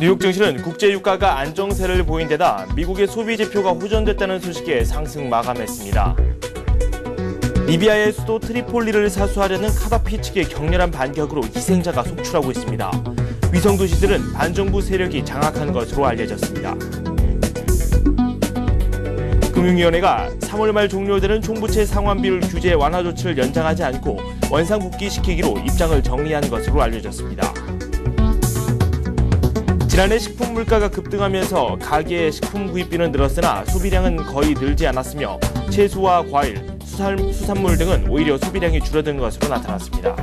뉴욕 증시는 국제 유가가 안정세를 보인 데다 미국의 소비 지표가 호전됐다는 소식에 상승 마감했습니다. 리비아의 수도 트리폴리를 사수하려는 카다피 측의 격렬한 반격으로 희생자가 속출하고 있습니다. 위성 도시들은 반정부 세력이 장악한 것으로 알려졌습니다. 금융위원회가 3월 말 종료되는 총부채 상환비율 규제 완화 조치를 연장하지 않고 원상 복귀시키기로 입장을 정리한 것으로 알려졌습니다. 지난해 식품 물가가 급등하면서 가계의 식품 구입비는 늘었으나 소비량은 거의 늘지 않았으며 채소와 과일, 수산물 등은 오히려 소비량이 줄어든 것으로 나타났습니다.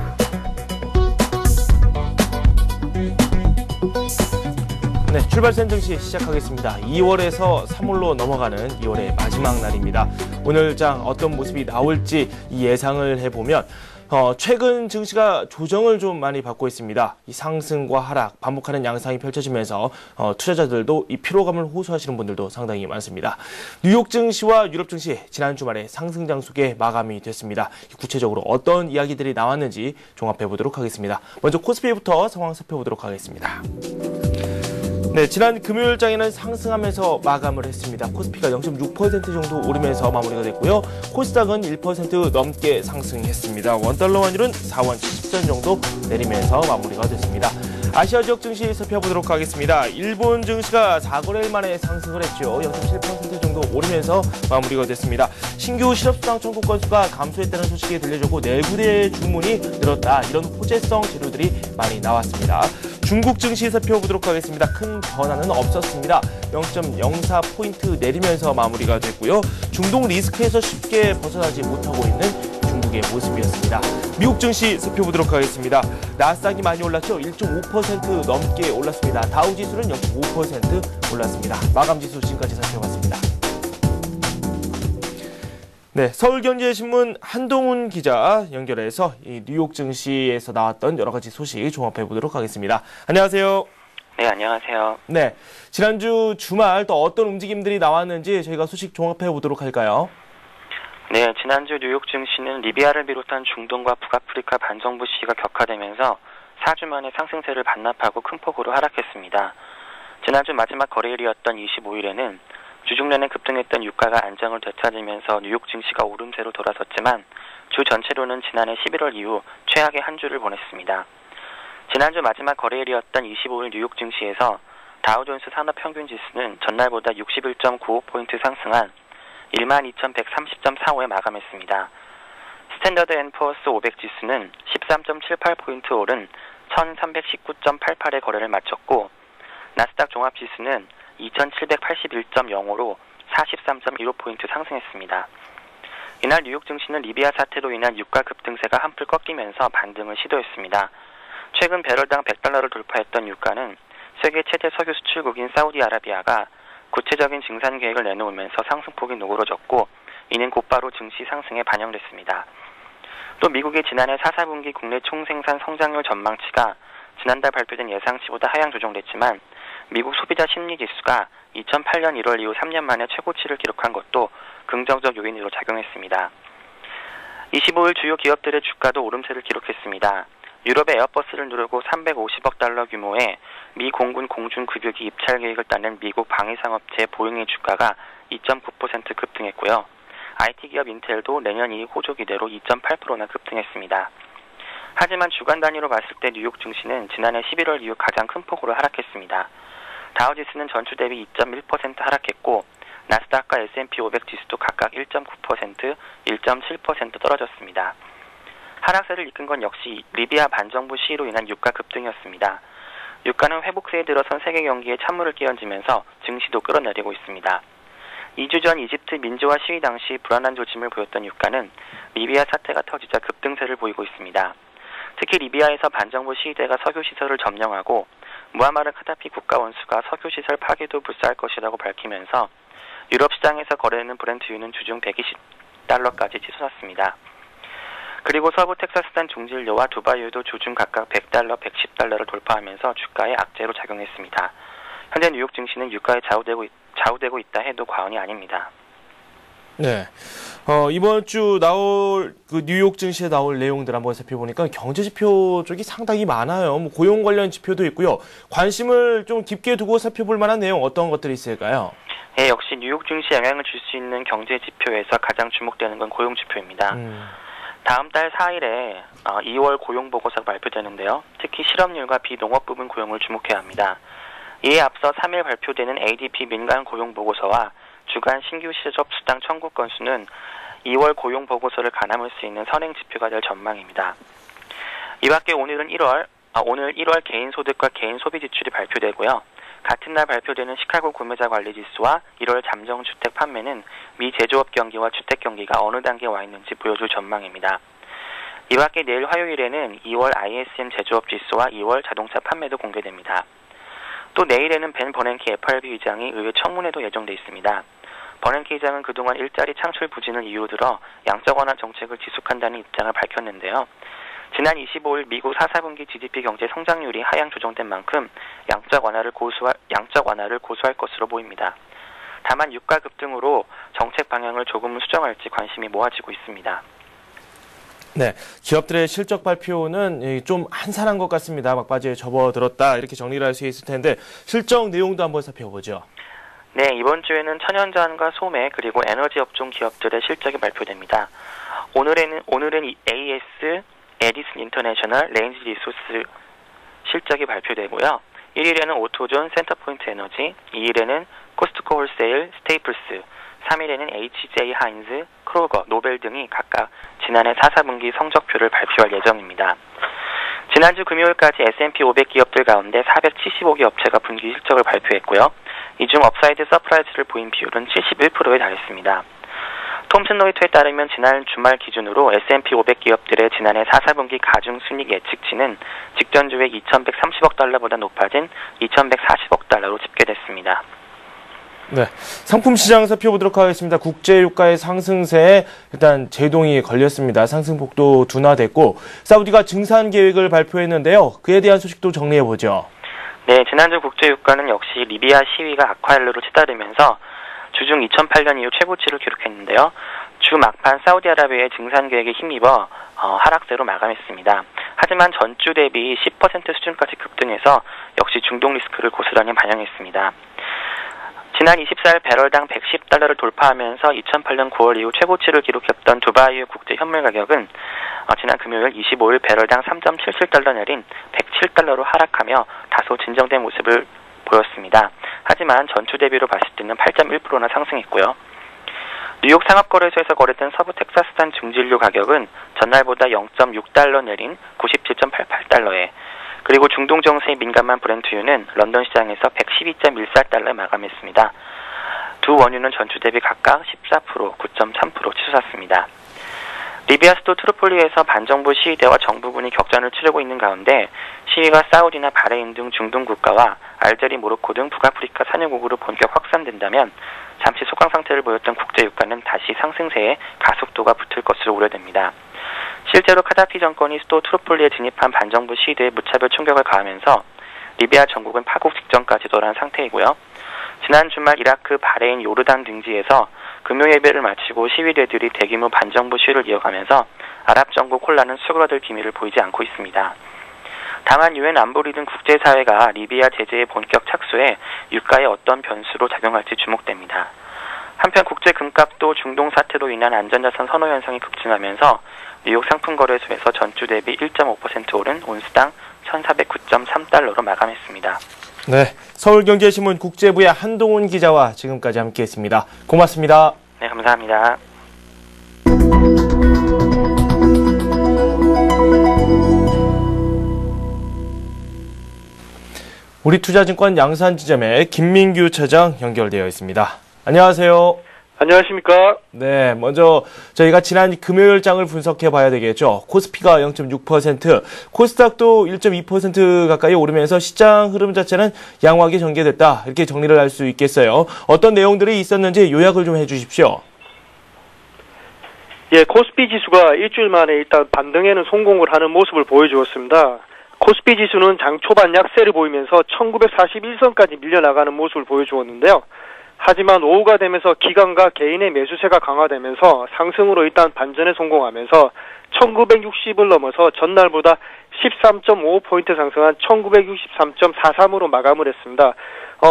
네, 출발선 증시 시작하겠습니다. 2월에서 3월로 넘어가는 2월의 마지막 날입니다. 오늘 장 어떤 모습이 나올지 예상을 해보면 최근 증시가 조정을 좀 많이 받고 있습니다. 이 상승과 하락, 반복하는 양상이 펼쳐지면서 투자자들도 이 피로감을 호소하시는 분들도 상당히 많습니다. 뉴욕 증시와 유럽 증시 지난 주말에 상승장 속에 마감이 됐습니다. 구체적으로 어떤 이야기들이 나왔는지 종합해 보도록 하겠습니다. 먼저 코스피부터 상황 살펴보도록 하겠습니다. 네, 지난 금요일장에는 상승하면서 마감을 했습니다. 코스피가 0.6% 정도 오르면서 마무리가 됐고요. 코스닥은 1% 넘게 상승했습니다. 원달러 환율은 4원 70선 정도 내리면서 마무리가 됐습니다. 아시아 지역 증시 살펴보도록 하겠습니다. 일본 증시가 4거래일 만에 상승을 했죠. 0.7% 정도 오르면서 마무리가 됐습니다. 신규 실업수당 청구 건수가 감소했다는 소식이 들려졌고 내구대 주문이 늘었다. 이런 호재성 재료들이 많이 나왔습니다. 중국 증시 살펴보도록 하겠습니다. 큰 변화는 없었습니다. 0.04포인트 내리면서 마무리가 됐고요. 중동 리스크에서 쉽게 벗어나지 못하고 있는 중국의 모습이었습니다. 미국 증시 살펴보도록 하겠습니다. 나스닥이 많이 올랐죠. 1.5% 넘게 올랐습니다. 다우지수는 0.5% 올랐습니다. 마감지수 지금까지 살펴봤습니다. 네, 서울경제신문 한동훈 기자 연결해서 이 뉴욕 증시에서 나왔던 여러 가지 소식 종합해 보도록 하겠습니다. 안녕하세요. 네, 안녕하세요. 네, 지난주 주말 또 어떤 움직임들이 나왔는지 저희가 소식 종합해 보도록 할까요? 네, 지난주 뉴욕 증시는 리비아를 비롯한 중동과 북아프리카 반정부 시위가 격화되면서 4주 만에 상승세를 반납하고 큰 폭으로 하락했습니다. 지난주 마지막 거래일이었던 25일에는 주중 내내 급등했던 유가가 안정을 되찾으면서 뉴욕 증시가 오름세로 돌아섰지만 주 전체로는 지난해 11월 이후 최악의 한 주를 보냈습니다. 지난주 마지막 거래일이었던 25일 뉴욕 증시에서 다우존스 산업평균지수는 전날보다 61.95포인트 상승한 12,130.45에 마감했습니다. 스탠더드 앤 푸어스 500 지수는 13.78포인트 오른 1,319.88의 거래를 마쳤고 나스닥 종합지수는 2,781.05로 43.15포인트 상승했습니다. 이날 뉴욕 증시는 리비아 사태로 인한 유가 급등세가 한풀 꺾이면서 반등을 시도했습니다. 최근 배럴당 100달러를 돌파했던 유가는 세계 최대 석유 수출국인 사우디아라비아가 구체적인 증산 계획을 내놓으면서 상승폭이 누그러졌고 이는 곧바로 증시 상승에 반영됐습니다. 또 미국의 지난해 4사분기 국내 총생산 성장률 전망치가 지난달 발표된 예상치보다 하향 조정됐지만 미국 소비자 심리지수가 2008년 1월 이후 3년 만에 최고치를 기록한 것도 긍정적 요인으로 작용했습니다. 25일 주요 기업들의 주가도 오름세를 기록했습니다. 유럽의 에어버스를 누르고 350억 달러 규모의 미 공군 공중급유기 입찰 계획을 따낸 미국 방위상업체 보잉의 주가가 2.9% 급등했고요. IT 기업 인텔도 내년 이익 호조 기대로 2.8%나 급등했습니다. 하지만 주간 단위로 봤을 때 뉴욕 증시는 지난해 11월 이후 가장 큰 폭으로 하락했습니다. 다우지수는 전주 대비 2.1% 하락했고 나스닥과 S&P 500 지수도 각각 1.9%, 1.7% 떨어졌습니다. 하락세를 이끈 건 역시 리비아 반정부 시위로 인한 유가 급등이었습니다. 유가는 회복세에 들어선 세계 경기에 찬물을 끼얹으면서 증시도 끌어내리고 있습니다. 2주 전 이집트 민주화 시위 당시 불안한 조짐을 보였던 유가는 리비아 사태가 터지자 급등세를 보이고 있습니다. 특히 리비아에서 반정부 시위대가 석유시설을 점령하고 무아마르 카다피 국가원수가 석유시설 파괴도 불사할 것이라고 밝히면서 유럽 시장에서 거래되는 브렌트유는 주중 120달러까지 치솟았습니다. 그리고 서부 텍사스산 중진료와 두바이유도 주중 각각 100달러, 110달러를 돌파하면서 주가에 악재로 작용했습니다. 현재 뉴욕 증시는 유가에 좌우되고 있다 해도 과언이 아닙니다. 네. 이번 주 나올 그 뉴욕 증시에 나올 내용들 한번 살펴보니까 경제 지표 쪽이 상당히 많아요. 뭐 고용 관련 지표도 있고요. 관심을 좀 깊게 두고 살펴볼 만한 내용 어떤 것들이 있을까요? 네, 역시 뉴욕 증시에 영향을 줄 수 있는 경제 지표에서 가장 주목되는 건 고용 지표입니다. 다음 달 4일에 2월 고용 보고서가 발표되는데요. 특히 실업률과 비농업 부분 고용을 주목해야 합니다. 이에 앞서 3일 발표되는 ADP 민간 고용 보고서와 주간 신규 실업 수당 청구 건수는 2월 고용 보고서를 가늠할 수 있는 선행 지표가 될 전망입니다. 이밖에 오늘 1월 개인 소득과 개인 소비 지출이 발표되고요. 같은 날 발표되는 시카고 구매자 관리 지수와 1월 잠정 주택 판매는 미 제조업 경기와 주택 경기가 어느 단계에 와 있는지 보여줄 전망입니다. 이밖에 내일 화요일에는 2월 ISM 제조업 지수와 2월 자동차 판매도 공개됩니다. 또 내일에는 벤 버냉키 FRB 의장이 의회 청문회도 예정돼 있습니다. 버냉키 의장은 그동안 일자리 창출 부진을 이유로 들어 양적 완화 정책을 지속한다는 입장을 밝혔는데요. 지난 25일 미국 4사분기 GDP 경제 성장률이 하향 조정된 만큼 양적 완화를 고수할 것으로 보입니다. 다만 유가 급등으로 정책 방향을 조금은 수정할지 관심이 모아지고 있습니다. 네, 기업들의 실적 발표는 좀 한산한 것 같습니다. 막바지에 접어들었다 이렇게 정리를 할 수 있을 텐데 실적 내용도 한번 살펴보죠. 네, 이번 주에는 천연자원과 소매 그리고 에너지 업종 기업들의 실적이 발표됩니다. 오늘은 AS, 에디슨 인터내셔널, 레인지 리소스 실적이 발표되고요. 1일에는 오토존, 센터포인트 에너지, 2일에는 코스트코 홀세일, 스테이플스, 3일에는 HJ 하인즈, 크로거, 노벨 등이 각각 지난해 4사분기 성적표를 발표할 예정입니다. 지난주 금요일까지 S&P 500 기업들 가운데 475개 업체가 분기 실적을 발표했고요. 이 중 업사이드 서프라이즈를 보인 비율은 71%에 달했습니다. 톰슨 로이터에 따르면 지난 주말 기준으로 S&P 500 기업들의 지난해 4사분기 가중순이익 예측치는 직전주에 2,130억 달러보다 높아진 2,140억 달러로 집계됐습니다. 네, 상품 시장 살펴보도록 하겠습니다. 국제 유가의 상승세에 일단 제동이 걸렸습니다. 상승폭도 둔화됐고 사우디가 증산 계획을 발표했는데요. 그에 대한 소식도 정리해보죠. 네, 지난주 국제 유가는 역시 리비아 시위가 악화열로로 치달으면서 주중 2008년 이후 최고치를 기록했는데요. 주 막판 사우디아라비아의 증산 계획에 힘입어 하락세로 마감했습니다. 하지만 전주 대비 10% 수준까지 급등해서 역시 중동 리스크를 고스란히 반영했습니다. 지난 24일 배럴당 110달러를 돌파하면서 2008년 9월 이후 최고치를 기록했던 두바이의 국제 현물 가격은 지난 금요일 25일 배럴당 3.77달러 내린 107달러로 하락하며 다소 진정된 모습을 보였습니다. 하지만 전주 대비로 봤을 때는 8.1%나 상승했고요. 뉴욕 상업거래소에서 거래된 서부 텍사스산 중진류 가격은 전날보다 0.6달러 내린 97.88달러에 그리고 중동 정세에 민감한 브렌트유는 런던 시장에서 112.14달러에 마감했습니다. 두 원유는 전주 대비 각각 14%, 9.3% 치솟았습니다. 리비아 수도 트리폴리에서 반정부 시위대와 정부군이 격전을 치르고 있는 가운데 시위가 사우디나 바레인 등 중동 국가와 알제리, 모로코 등 북아프리카 산유국으로 본격 확산된다면 잠시 소강 상태를 보였던 국제 유가는 다시 상승세에 가속도가 붙을 것으로 우려됩니다. 실제로 카다피 정권이 수도 트리폴리에 진입한 반정부 시위대에 무차별 총격을 가하면서 리비아 전국은 파국 직전까지 도달한 상태이고요. 지난 주말 이라크, 바레인, 요르단 등지에서 금요 예배를 마치고 시위대들이 대규모 반정부 시위를 이어가면서 아랍 전국 혼란은 수그러들 기미를 보이지 않고 있습니다. 다만 유엔 안보리 등 국제사회가 리비아 제재에 본격 착수해 유가에 어떤 변수로 작용할지 주목됩니다. 한편 국제 금값도 중동 사태로 인한 안전자산 선호 현상이 급증하면서 뉴욕 상품거래소에서 전주 대비 1.5% 오른 온스당 1,409.3달러로 마감했습니다. 네, 서울경제신문 국제부의 한동훈 기자와 지금까지 함께했습니다. 고맙습니다. 네, 감사합니다. 우리투자증권 양산지점의 김민규 차장 연결되어 있습니다. 안녕하세요. 안녕하십니까? 네, 먼저 저희가 지난 금요일 장을 분석해 봐야 되겠죠. 코스피가 0.6%, 코스닥도 1.2% 가까이 오르면서 시장 흐름 자체는 양호하게 전개됐다. 이렇게 정리를 할 수 있겠어요. 어떤 내용들이 있었는지 요약을 좀 해주십시오. 예, 코스피 지수가 일주일 만에 일단 반등에는 성공을 하는 모습을 보여주었습니다. 코스피 지수는 장 초반 약세를 보이면서 1941선까지 밀려나가는 모습을 보여주었는데요. 하지만 오후가 되면서 기관과 개인의 매수세가 강화되면서 상승으로 일단 반전에 성공하면서 1960을 넘어서 전날보다 13.5포인트 상승한 1963.43으로 마감을 했습니다.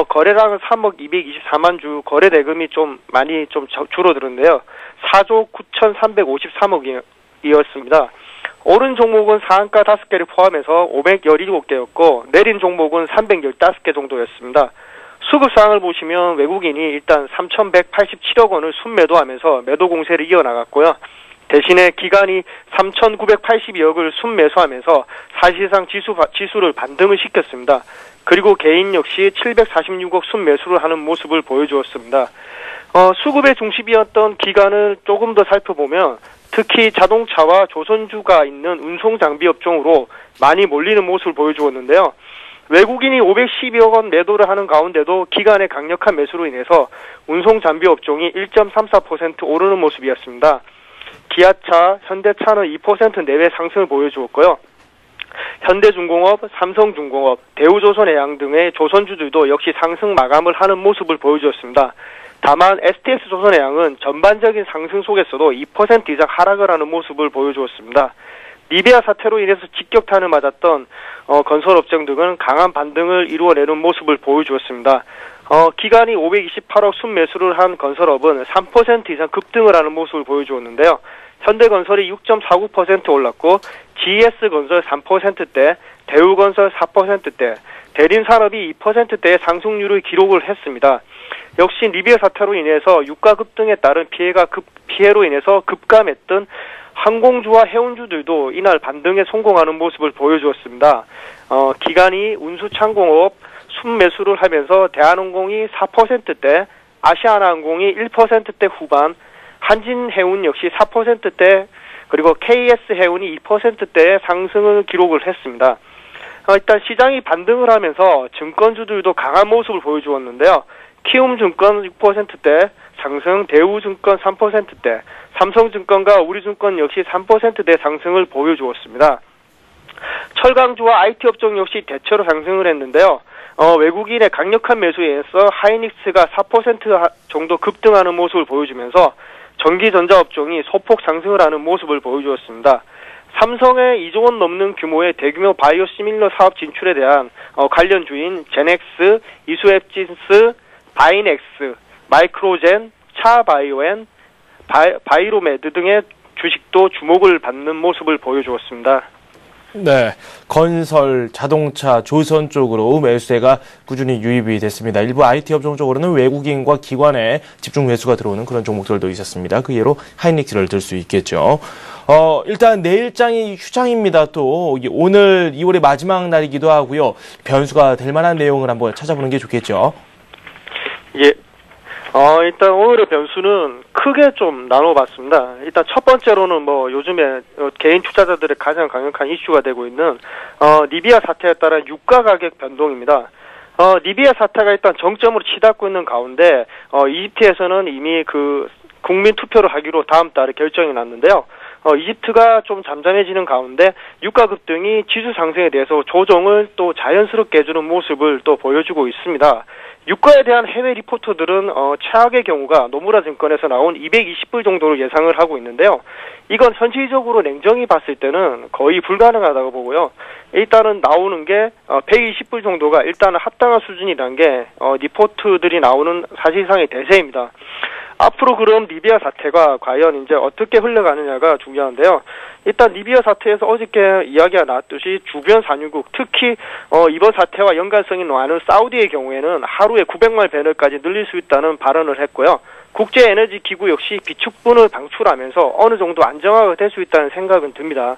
거래량은 3억 224만 주, 거래 대금이 좀 많이 줄어들었는데요. 4조 9,353억이었습니다. 오른 종목은 상한가 5개를 포함해서 517개였고 내린 종목은 315개 정도였습니다. 수급상을 보시면 외국인이 일단 3,187억 원을 순매도하면서 매도 공세를 이어나갔고요. 대신에 기관이 3,982억을 순매수하면서 사실상 지수를 반등을 시켰습니다. 그리고 개인 역시 746억 순매수를 하는 모습을 보여주었습니다. 수급의 중심이었던 기관을 조금 더 살펴보면 특히 자동차와 조선주가 있는 운송장비 업종으로 많이 몰리는 모습을 보여주었는데요. 외국인이 512억 원 매도를 하는 가운데도 기관의 강력한 매수로 인해서 운송장비 업종이 1.34% 오르는 모습이었습니다. 기아차, 현대차는 2% 내외 상승을 보여주었고요. 현대중공업, 삼성중공업, 대우조선해양 등의 조선주들도 역시 상승 마감을 하는 모습을 보여주었습니다. 다만 STS조선해양은 전반적인 상승 속에서도 2% 이상 하락을 하는 모습을 보여주었습니다. 리비아 사태로 인해서 직격탄을 맞았던 건설업종 등은 강한 반등을 이루어내는 모습을 보여주었습니다. 기관이 528억 순매수를 한 건설업은 3% 이상 급등을 하는 모습을 보여주었는데요. 현대건설이 6.49% 올랐고 GS건설 3%대, 대우건설 4%대, 대림산업이 2%대의 상승률을 기록을 했습니다. 역시 리비아 사태로 인해서 유가 급등에 따른 피해로 인해서 급감했던 항공주와 해운주들도 이날 반등에 성공하는 모습을 보여주었습니다. 기관이 운수창공업 순매수를 하면서 대한항공이 4%대, 아시아나항공이 1%대 후반, 한진해운 역시 4%대, 그리고 KS해운이 2%대의 상승을 기록을 했습니다. 일단 시장이 반등을 하면서 증권주들도 강한 모습을 보여주었는데요. 키움증권 6%대 상승, 대우증권 3%대, 삼성증권과 우리증권 역시 3%대 상승을 보여주었습니다. 철강주와 IT업종 역시 대체로 상승을 했는데요. 외국인의 강력한 매수에 의해서 하이닉스가 4% 정도 급등하는 모습을 보여주면서 전기전자업종이 소폭 상승을 하는 모습을 보여주었습니다. 삼성의 2조 원 넘는 규모의 대규모 바이오시밀러 사업 진출에 대한 관련주인 제넥스, 이수앱진스, 바이넥스, 마이크로젠, 차바이오엔, 바이로메드 등의 주식도 주목을 받는 모습을 보여주었습니다. 네, 건설, 자동차, 조선 쪽으로 매수세가 꾸준히 유입이 됐습니다. 일부 IT 업종 쪽으로는 외국인과 기관의 집중 매수가 들어오는 그런 종목들도 있었습니다. 그 예로 하이닉스를 들 수 있겠죠. 일단 내일장이 휴장입니다. 또 오늘 2월의 마지막 날이기도 하고요. 변수가 될 만한 내용을 한번 찾아보는 게 좋겠죠. 예. 일단 오늘의 변수는 크게 좀 나눠봤습니다. 일단 첫 번째로는 요즘에 개인 투자자들의 가장 강력한 이슈가 되고 있는 리비아 사태에 따른 유가 가격 변동입니다. 리비아 사태가 일단 정점으로 치닫고 있는 가운데 이집트에서는 이미 국민 투표를 하기로 다음 달에 결정이 났는데요. 이집트가 좀 잠잠해지는 가운데 유가 급등이 지수 상승에 대해서 조정을 또 자연스럽게 해주는 모습을 또 보여주고 있습니다. 유가에 대한 해외 리포터들은 최악의 경우가 노무라 증권에서 나온 220불 정도를 예상을 하고 있는데요. 이건 현실적으로 냉정히 봤을 때는 거의 불가능하다고 보고요. 일단은 나오는 게 120불 정도가 일단은 합당한 수준이라는 게 리포트들이 나오는 사실상의 대세입니다. 앞으로 그럼 리비아 사태가 과연 이제 어떻게 흘러가느냐가 중요한데요. 일단 리비아 사태에서 어저께 이야기가 나왔듯이 주변 산유국, 특히 이번 사태와 연관성이 많은 사우디의 경우에는 하루에 900만 배럴까지 늘릴 수 있다는 발언을 했고요. 국제에너지기구 역시 비축분을 방출하면서 어느 정도 안정화가 될 수 있다는 생각은 듭니다.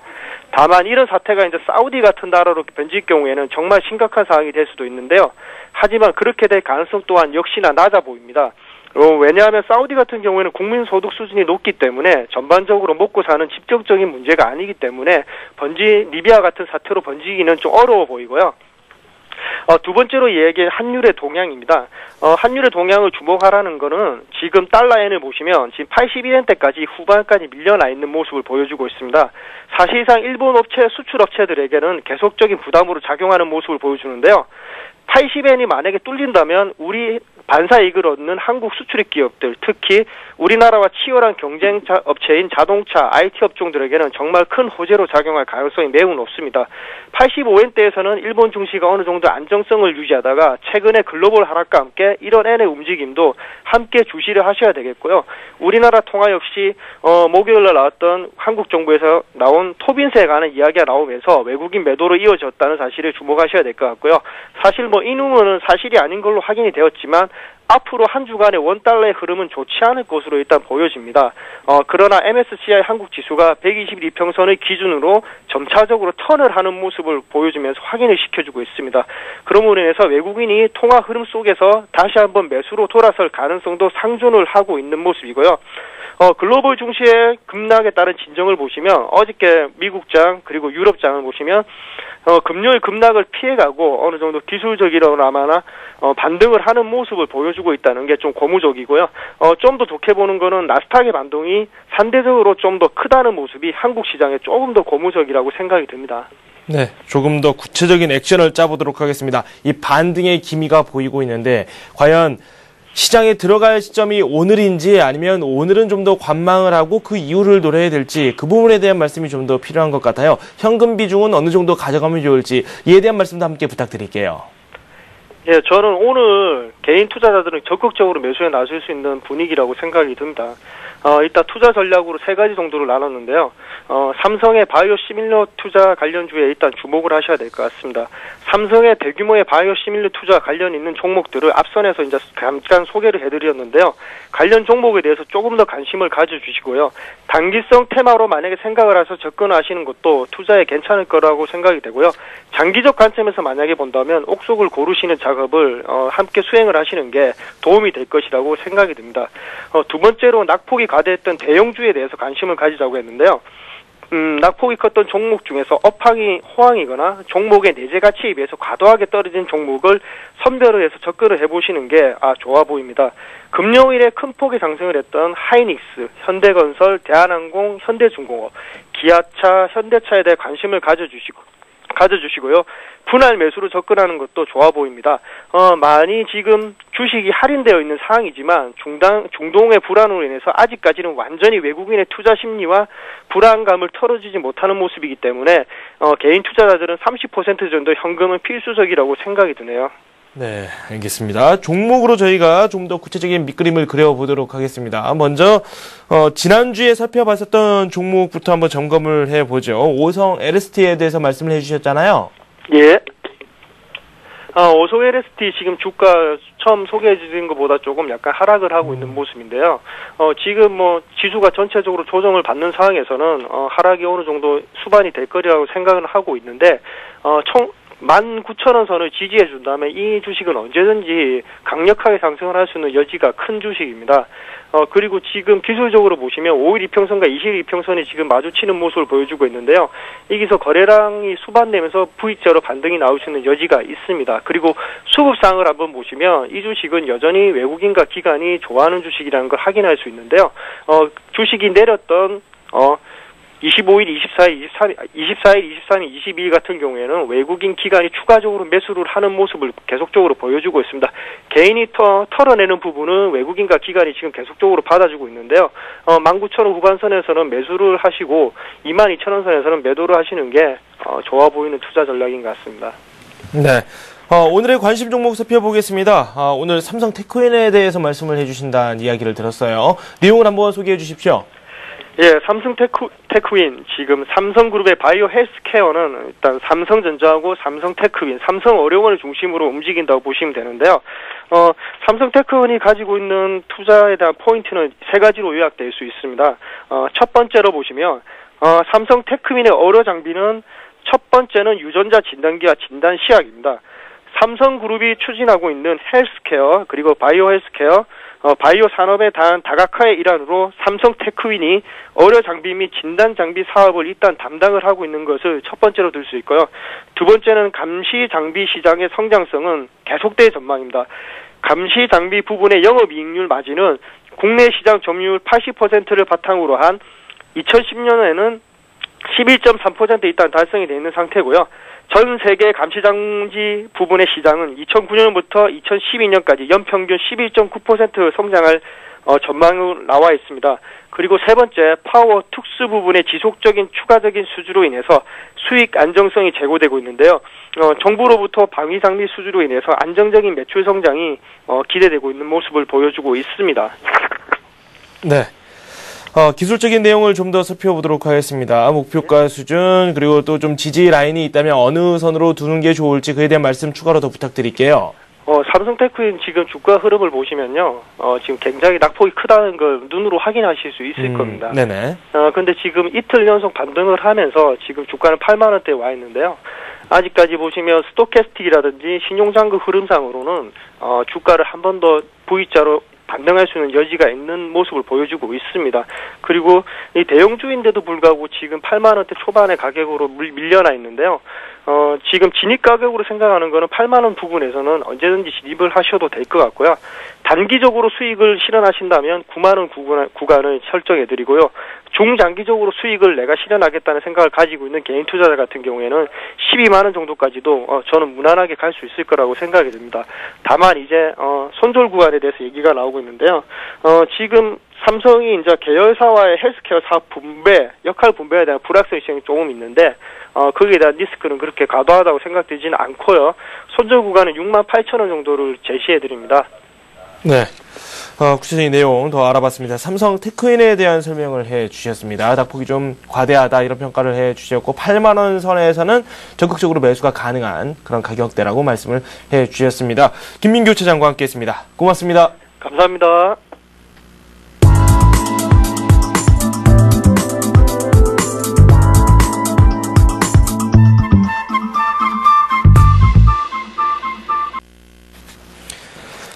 다만 이런 사태가 이제 사우디 같은 나라로 번질 경우에는 정말 심각한 상황이 될 수도 있는데요. 하지만 그렇게 될 가능성 또한 역시나 낮아 보입니다. 왜냐하면 사우디 같은 경우에는 국민소득 수준이 높기 때문에 전반적으로 먹고 사는 직접적인 문제가 아니기 때문에 리비아 같은 사태로 번지기는 좀 어려워 보이고요. 두 번째로 얘기한 환율의 동향입니다. 환율의 동향을 주목하라는 거는 지금 달러엔을 보시면 지금 81엔대까지 후반까지 밀려나 있는 모습을 보여주고 있습니다. 사실상 일본 수출업체들에게는 계속적인 부담으로 작용하는 모습을 보여주는데요. 80엔이 만약에 뚫린다면 우리 반사 이익을 얻는 한국 수출입 기업들, 특히 우리나라와 치열한 경쟁 업체인 자동차, IT 업종들에게는 정말 큰 호재로 작용할 가능성이 매우 높습니다. 85엔대에서는 일본 증시가 어느 정도 안정성을 유지하다가 최근에 글로벌 하락과 함께 이런 N의 움직임도 함께 주시를 하셔야 되겠고요. 우리나라 통화 역시 목요일날 나왔던 한국 정부에서 나온 토빈세에 관한 이야기가 나오면서 외국인 매도로 이어졌다는 사실을 주목하셔야 될 것 같고요. 사실 이 누문은 사실이 아닌 걸로 확인이 되었지만 앞으로 한 주간의 원달러의 흐름은 좋지 않을 것으로 일단 보여집니다. 그러나 MSCI 한국 지수가 121평선의 기준으로 점차적으로 턴을 하는 모습을 보여주면서 확인을 시켜주고 있습니다. 그러므로 인해서 외국인이 통화 흐름 속에서 다시 한번 매수로 돌아설 가능성도 상존을 하고 있는 모습이고요. 글로벌 증시의 급락에 따른 진정을 보시면 어저께 미국장 그리고 유럽장을 보시면 금요일 급락을 피해가고 어느 정도 기술적이로나마나 반등을 하는 모습을 보여주고 있다는 게 좀 고무적이고요. 좀 더 좋게 보는 거는 나스닥의 반동이 상대적으로 좀 더 크다는 모습이 한국 시장에 조금 더 고무적이라고 생각이 듭니다. 네, 조금 더 구체적인 액션을 짜보도록 하겠습니다. 이 반등의 기미가 보이고 있는데 과연 시장에 들어갈 시점이 오늘인지 아니면 오늘은 좀 더 관망을 하고 그 이유를 노려야 될지 그 부분에 대한 말씀이 좀 더 필요한 것 같아요. 현금 비중은 어느 정도 가져가면 좋을지 이에 대한 말씀도 함께 부탁드릴게요. 예, 저는 오늘 개인 투자자들은 적극적으로 매수에 나설 수 있는 분위기라고 생각이 듭니다. 일단 투자 전략으로 세 가지 정도로 나눴는데요. 삼성의 바이오 시밀러 투자 관련주에 일단 주목을 하셔야 될 것 같습니다. 삼성의 대규모의 바이오 시밀러 투자 관련 있는 종목들을 앞선에서 이제 잠깐 소개를 해드렸는데요. 관련 종목에 대해서 조금 더 관심을 가져주시고요. 단기성 테마로 만약에 생각을 해서 접근하시는 것도 투자에 괜찮을 거라고 생각이 되고요. 장기적 관점에서 만약에 본다면 옥석을 고르시는 작업을 함께 수행을 하시는 게 도움이 될 것이라고 생각이 듭니다. 두 번째로 낙폭이 과대했던 대형주에 대해서 관심을 가지자고 했는데요. 낙폭이 컸던 종목 중에서 업황이 호황이거나 종목의 내재 가치에 비해서 과도하게 떨어진 종목을 선별을 해서 접근을 해보시는 게 좋아 보입니다. 금요일에 큰 폭의 상승을 했던 하이닉스, 현대건설, 대한항공, 현대중공업, 기아차, 현대차에 대해 관심을 가져주시고요. 분할 매수로 접근하는 것도 좋아 보입니다. 많이 지금 주식이 할인되어 있는 상황이지만 중동의 불안으로 인해서 아직까지는 완전히 외국인의 투자 심리와 불안감을 털어주지 못하는 모습이기 때문에 개인 투자자들은 30% 정도 현금은 필수적이라고 생각이 드네요. 네, 알겠습니다. 종목으로 저희가 좀 더 구체적인 밑그림을 그려보도록 하겠습니다. 먼저 지난주에 살펴봤었던 종목부터 한번 점검을 해보죠. 오성 LST에 대해서 말씀을 해주셨잖아요. 예. 오성 LST 지금 주가 처음 소개해드린 것보다 조금 약간 하락을 하고 있는 모습인데요. 지금 지수가 전체적으로 조정을 받는 상황에서는 하락이 어느 정도 수반이 될 거라고 생각을 하고 있는데 총 19,000원 선을 지지해준다면 이 주식은 언제든지 강력하게 상승을 할 수 있는 여지가 큰 주식입니다. 그리고 지금 기술적으로 보시면 5일 이평선과 20일 이평선이 지금 마주치는 모습을 보여주고 있는데요. 여기서 거래량이 수반되면서 V자로 반등이 나올 수 있는 여지가 있습니다. 그리고 수급상을 한번 보시면 이 주식은 여전히 외국인과 기관이 좋아하는 주식이라는 걸 확인할 수 있는데요. 주식이 내렸던 25일, 24일, 23일, 22일 같은 경우에는 외국인 기관이 추가적으로 매수를 하는 모습을 계속적으로 보여주고 있습니다. 개인이 털어내는 부분은 외국인과 기관이 지금 계속적으로 받아주고 있는데요. 19,000원 후반선에서는 매수를 하시고 22,000원 선에서는 매도를 하시는 게 좋아 보이는 투자 전략인 것 같습니다. 네. 오늘의 관심 종목 살펴보겠습니다. 오늘 삼성 테크윈에 대해서 말씀을 해주신다는 이야기를 들었어요. 내용을 한번 소개해 주십시오. 예, 삼성 테크윈, 지금 삼성그룹의 바이오 헬스케어는 일단 삼성전자하고 삼성 테크윈, 삼성 어려원을 중심으로 움직인다고 보시면 되는데요. 삼성 테크윈이 가지고 있는 투자에 대한 포인트는 세 가지로 요약될 수 있습니다. 첫 번째로 보시면, 삼성 테크윈의 어려 장비는 첫 번째는 유전자 진단기와 진단 시약입니다. 삼성그룹이 추진하고 있는 헬스케어, 그리고 바이오 헬스케어, 바이오 산업에 대한 다각화의 일환으로 삼성 테크윈이 어려 장비 및 진단 장비 사업을 일단 담당을 하고 있는 것을 첫 번째로 들 수 있고요. 두 번째는 감시 장비 시장의 성장성은 계속될 전망입니다. 감시 장비 부분의 영업이익률 마진은 국내 시장 점유율 80%를 바탕으로 한 2010년에는 11.3% 일단 달성이 되어 있는 상태고요. 전 세계 감시장치 부분의 시장은 2009년부터 2012년까지 연평균 11.9% 성장할 전망으로 나와 있습니다. 그리고 세 번째, 파워 특수 부분의 지속적인 추가적인 수주로 인해서 수익 안정성이 제고되고 있는데요. 정부로부터 방위 장비 수주로 인해서 안정적인 매출 성장이 기대되고 있는 모습을 보여주고 있습니다. 네. 기술적인 내용을 좀 더 살펴보도록 하겠습니다. 목표가 수준, 그리고 또 좀 지지 라인이 있다면 어느 선으로 두는 게 좋을지 그에 대한 말씀 추가로 더 부탁드릴게요. 삼성테크인 지금 주가 흐름을 보시면요. 지금 굉장히 낙폭이 크다는 걸 눈으로 확인하실 수 있을 겁니다. 네네. 근데 지금 이틀 연속 반등을 하면서 지금 주가는 8만 원대에 와 있는데요. 아직까지 보시면 스토캐스틱이라든지 신용장급 흐름상으로는 주가를 한 번 더 V자로 반등할 수 있는 여지가 있는 모습을 보여주고 있습니다. 그리고 이 대형주인데도 불구하고 지금 8만 원대 초반의 가격으로 밀려나 있는데요. 지금 진입 가격으로 생각하는 거는 8만 원 부근에서는 언제든지 진입을 하셔도 될 것 같고요. 단기적으로 수익을 실현하신다면 9만 원 구간을 설정해 드리고요. 중장기적으로 수익을 내가 실현하겠다는 생각을 가지고 있는 개인 투자자 같은 경우에는 12만 원 정도까지도 저는 무난하게 갈 수 있을 거라고 생각이 듭니다. 다만 이제 손절 구간에 대해서 얘기가 나오고 있는데요. 지금 삼성이 이제 계열사와의 헬스케어 사업 역할 분배에 대한 불확실성이 조금 있는데 거기에 대한 리스크는 그렇게 과도하다고 생각되지는 않고요. 손절 구간은 6만 8천 원 정도를 제시해 드립니다. 네. 구체적인 내용 더 알아봤습니다. 삼성 테크인에 대한 설명을 해 주셨습니다. 낙폭이 좀 과대하다 이런 평가를 해 주셨고 8만 원 선에서는 적극적으로 매수가 가능한 그런 가격대라고 말씀을 해 주셨습니다. 김민규 차장과 함께했습니다. 고맙습니다. 감사합니다.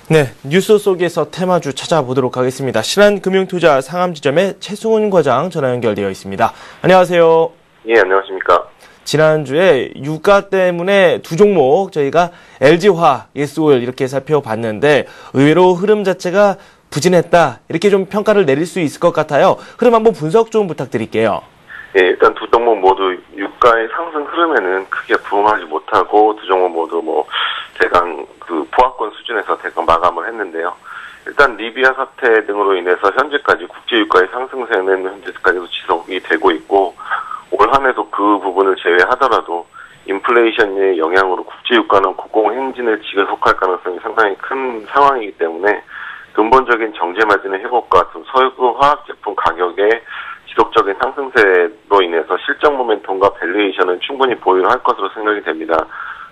네, 뉴스 속에서 테마주 찾아보도록 하겠습니다. 신한금융투자 상암지점의 최승훈 과장 전화 연결되어 있습니다. 안녕하세요. 예, 안녕하십니까. 지난주에 유가 때문에 두 종목 저희가 LG화학, SOL 이렇게 살펴봤는데 의외로 흐름 자체가 부진했다 이렇게 좀 평가를 내릴 수 있을 것 같아요. 흐름 한번 분석 좀 부탁드릴게요. 예, 일단 두 종목 모두 유가의 상승 흐름에는 크게 부응하지 못하고 두 종목 모두 대강 포화권 수준에서 대강 마감을 했는데요. 일단 리비아 사태 등으로 인해서 현재까지 국제 유가의 상승세는 현재까지도 지속이 되고 있고 올 한해도 그 부분을 제외하더라도 인플레이션의 영향으로 국제 유가는 고공행진을 지속할 가능성이 상당히 큰 상황이기 때문에 근본적인 정제 마진의 회복과 석유 화학 제품 가격의 지속적인 상승세로 인해서 실적 모멘텀과 밸류에이션은 충분히 보유를 할 것으로 생각이 됩니다.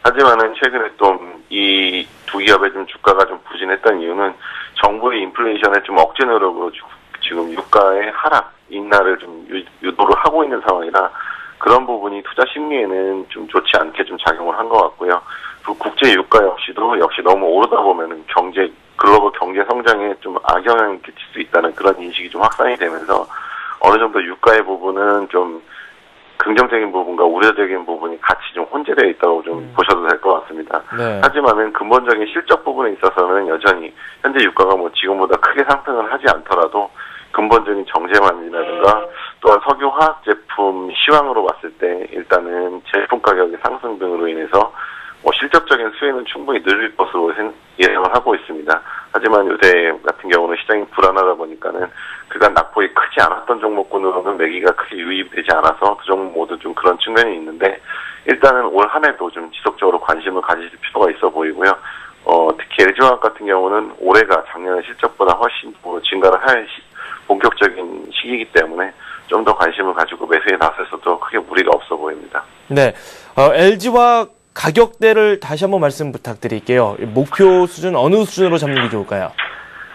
하지만은 최근에 좀 이 두 기업의 좀 주가가 좀 부진했던 이유는 정부의 인플레이션의 좀 억제 노력으로 지금 유가의 하락, 인하를 좀 유도를 하고 있는 상황이라 그런 부분이 투자 심리에는 좀 좋지 않게 좀 작용을 한 것 같고요. 그 국제 유가 역시 너무 오르다 보면은 글로벌 경제 성장에 좀 악영향을 끼칠 수 있다는 그런 인식이 좀 확산이 되면서 어느 정도 유가의 부분은 좀 긍정적인 부분과 우려적인 부분이 같이 좀 혼재되어 있다고 좀 보셔도 될 것 같습니다. 네. 하지만은 근본적인 실적 부분에 있어서는 여전히 현재 유가가 지금보다 크게 상승을 하지 않더라도 근본적인 정제만이라든가 또한 석유 화학 제품 시황으로 봤을 때 일단은 제품 가격의 상승 등으로 인해서 실적적인 수혜는 충분히 늘릴 것으로 예상을 하고 있습니다. 하지만 요새 같은 경우는 시장이 불안하다 보니까는 그간 낙폭이 크지 않았던 종목군으로는 매기가 크게 유입이 되지 않아서 두 종목 모두 좀 그런 측면이 있는데 일단은 올 한 해도 좀 지속적으로 관심을 가질 필요가 있어 보이고요. 특히 LG화학 같은 경우는 올해가 작년의 실적보다 훨씬 증가를 할 본격적인 시기이기 때문에 좀 더 관심을 가지고 매수에 나서서도 크게 무리가 없어 보입니다. 네, LG화학 가격대를 다시 한번 말씀 부탁드릴게요. 목표 수준 어느 수준으로 잡는 게 좋을까요?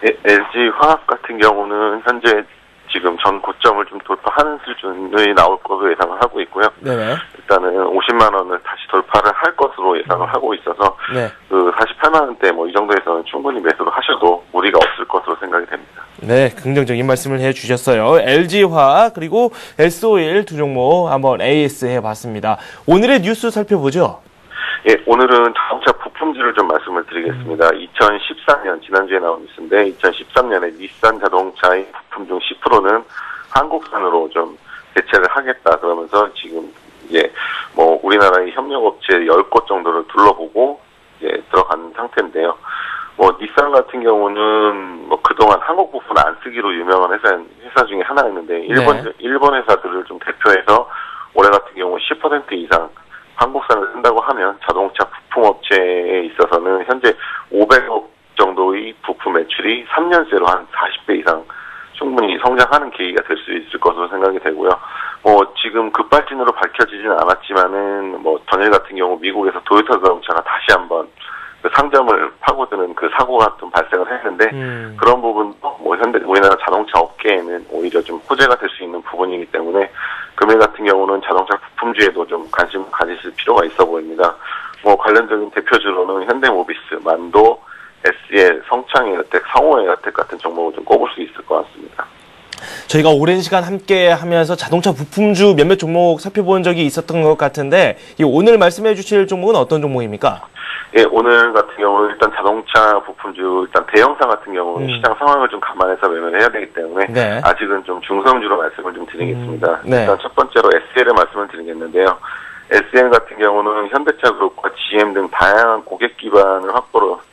LG화학 같은 경우는 현재 지금 전 고점을 좀 돌파하는 수준이 나올 것으로 예상을 하고 있고요. 네네. 일단은 50만 원을 다시 돌파를 할 것으로 예상을 하고 있어서 네. 48만 원대 이 정도에서는 충분히 매수를 하셔도 무리가 없을 것으로 생각이 됩니다. 네, 긍정적인 말씀을 해주셨어요. LG화학 그리고 SOL 두 종목 한번 AS 해봤습니다. 오늘의 뉴스 살펴보죠. 예, 오늘은 자동차 부품주를 좀 말씀을 드리겠습니다. 2013년, 지난주에 나온 뉴스인데, 2013년에 닛산 자동차의 부품 중 10%는 한국산으로 좀 대체를 하겠다. 그러면서 지금, 우리나라의 협력업체 업체 10곳 정도를 둘러보고 들어간 상태인데요. 닛산 같은 경우는 그동안 한국 부품 안 쓰기로 유명한 회사 중에 하나였는데 일본 회사들을 좀 대표해서 올해 같은 경우 10% 이상 한국산을 쓴다고 하면 자동차 부품 업체에 있어서는 현재 500억 정도의 부품 매출이 3년째로 한 40배 이상 충분히 성장하는 계기가 될 수 있을 것으로 생각이 되고요. 지금 급발진으로 밝혀지지는 않았지만은 전일 같은 경우 미국에서 도요타 자동차가 다시 한번 그 상점을 파고드는 그 사고가 좀 발생을 했는데 그런 부분도 우리나라 자동차 업계에는 오히려 좀 호재가 될 수 있는 부분이기 때문에 금일 같은 경우는 자동차 부품주에도 좀 관심을 가지실 필요가 있어 보입니다. 관련적인 대표주로는 현대모비스, 만도, SEL, 성창에어텍, 성호에어텍 같은 종목을 좀 꼽을 수 있을 것 같습니다. 저희가 오랜 시간 함께 하면서 자동차 부품주 몇몇 종목 살펴본 적이 있었던 것 같은데 오늘 말씀해 주실 종목은 어떤 종목입니까? 예, 오늘 같은 경우는 일단 자동차 부품주, 일단 대형사 같은 경우는 시장 상황을 좀 감안해서 매매를 해야 되기 때문에 아직은 좀 중성주로 말씀을 좀 드리겠습니다. 일단 첫 번째로 SL을 말씀을 드리겠는데요. SL 같은 경우는 현대차그룹과 GM 등 다양한 고객 기반을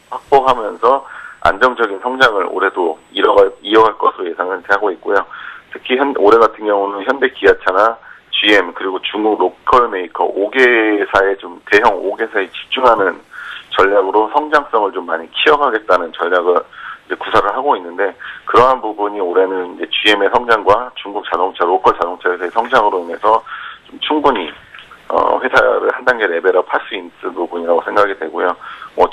확보하면서 안정적인 성장을 올해도 이어갈 것으로 예상을 하고 있고요. 특히 올해 같은 경우는 현대 기아차나 GM 그리고 중국 로컬 메이커 5개사의 좀 대형 5개사에 집중하는 전략으로 성장성을 좀 많이 키워가겠다는 전략을 이제 구사를 하고 있는데 그러한 부분이 올해는 이제 GM의 성장과 중국 자동차 로컬 자동차 회사의 성장으로 인해서 좀 충분히 회사를 한 단계 레벨업 할 수 있는 부분이라고 생각이 되고요.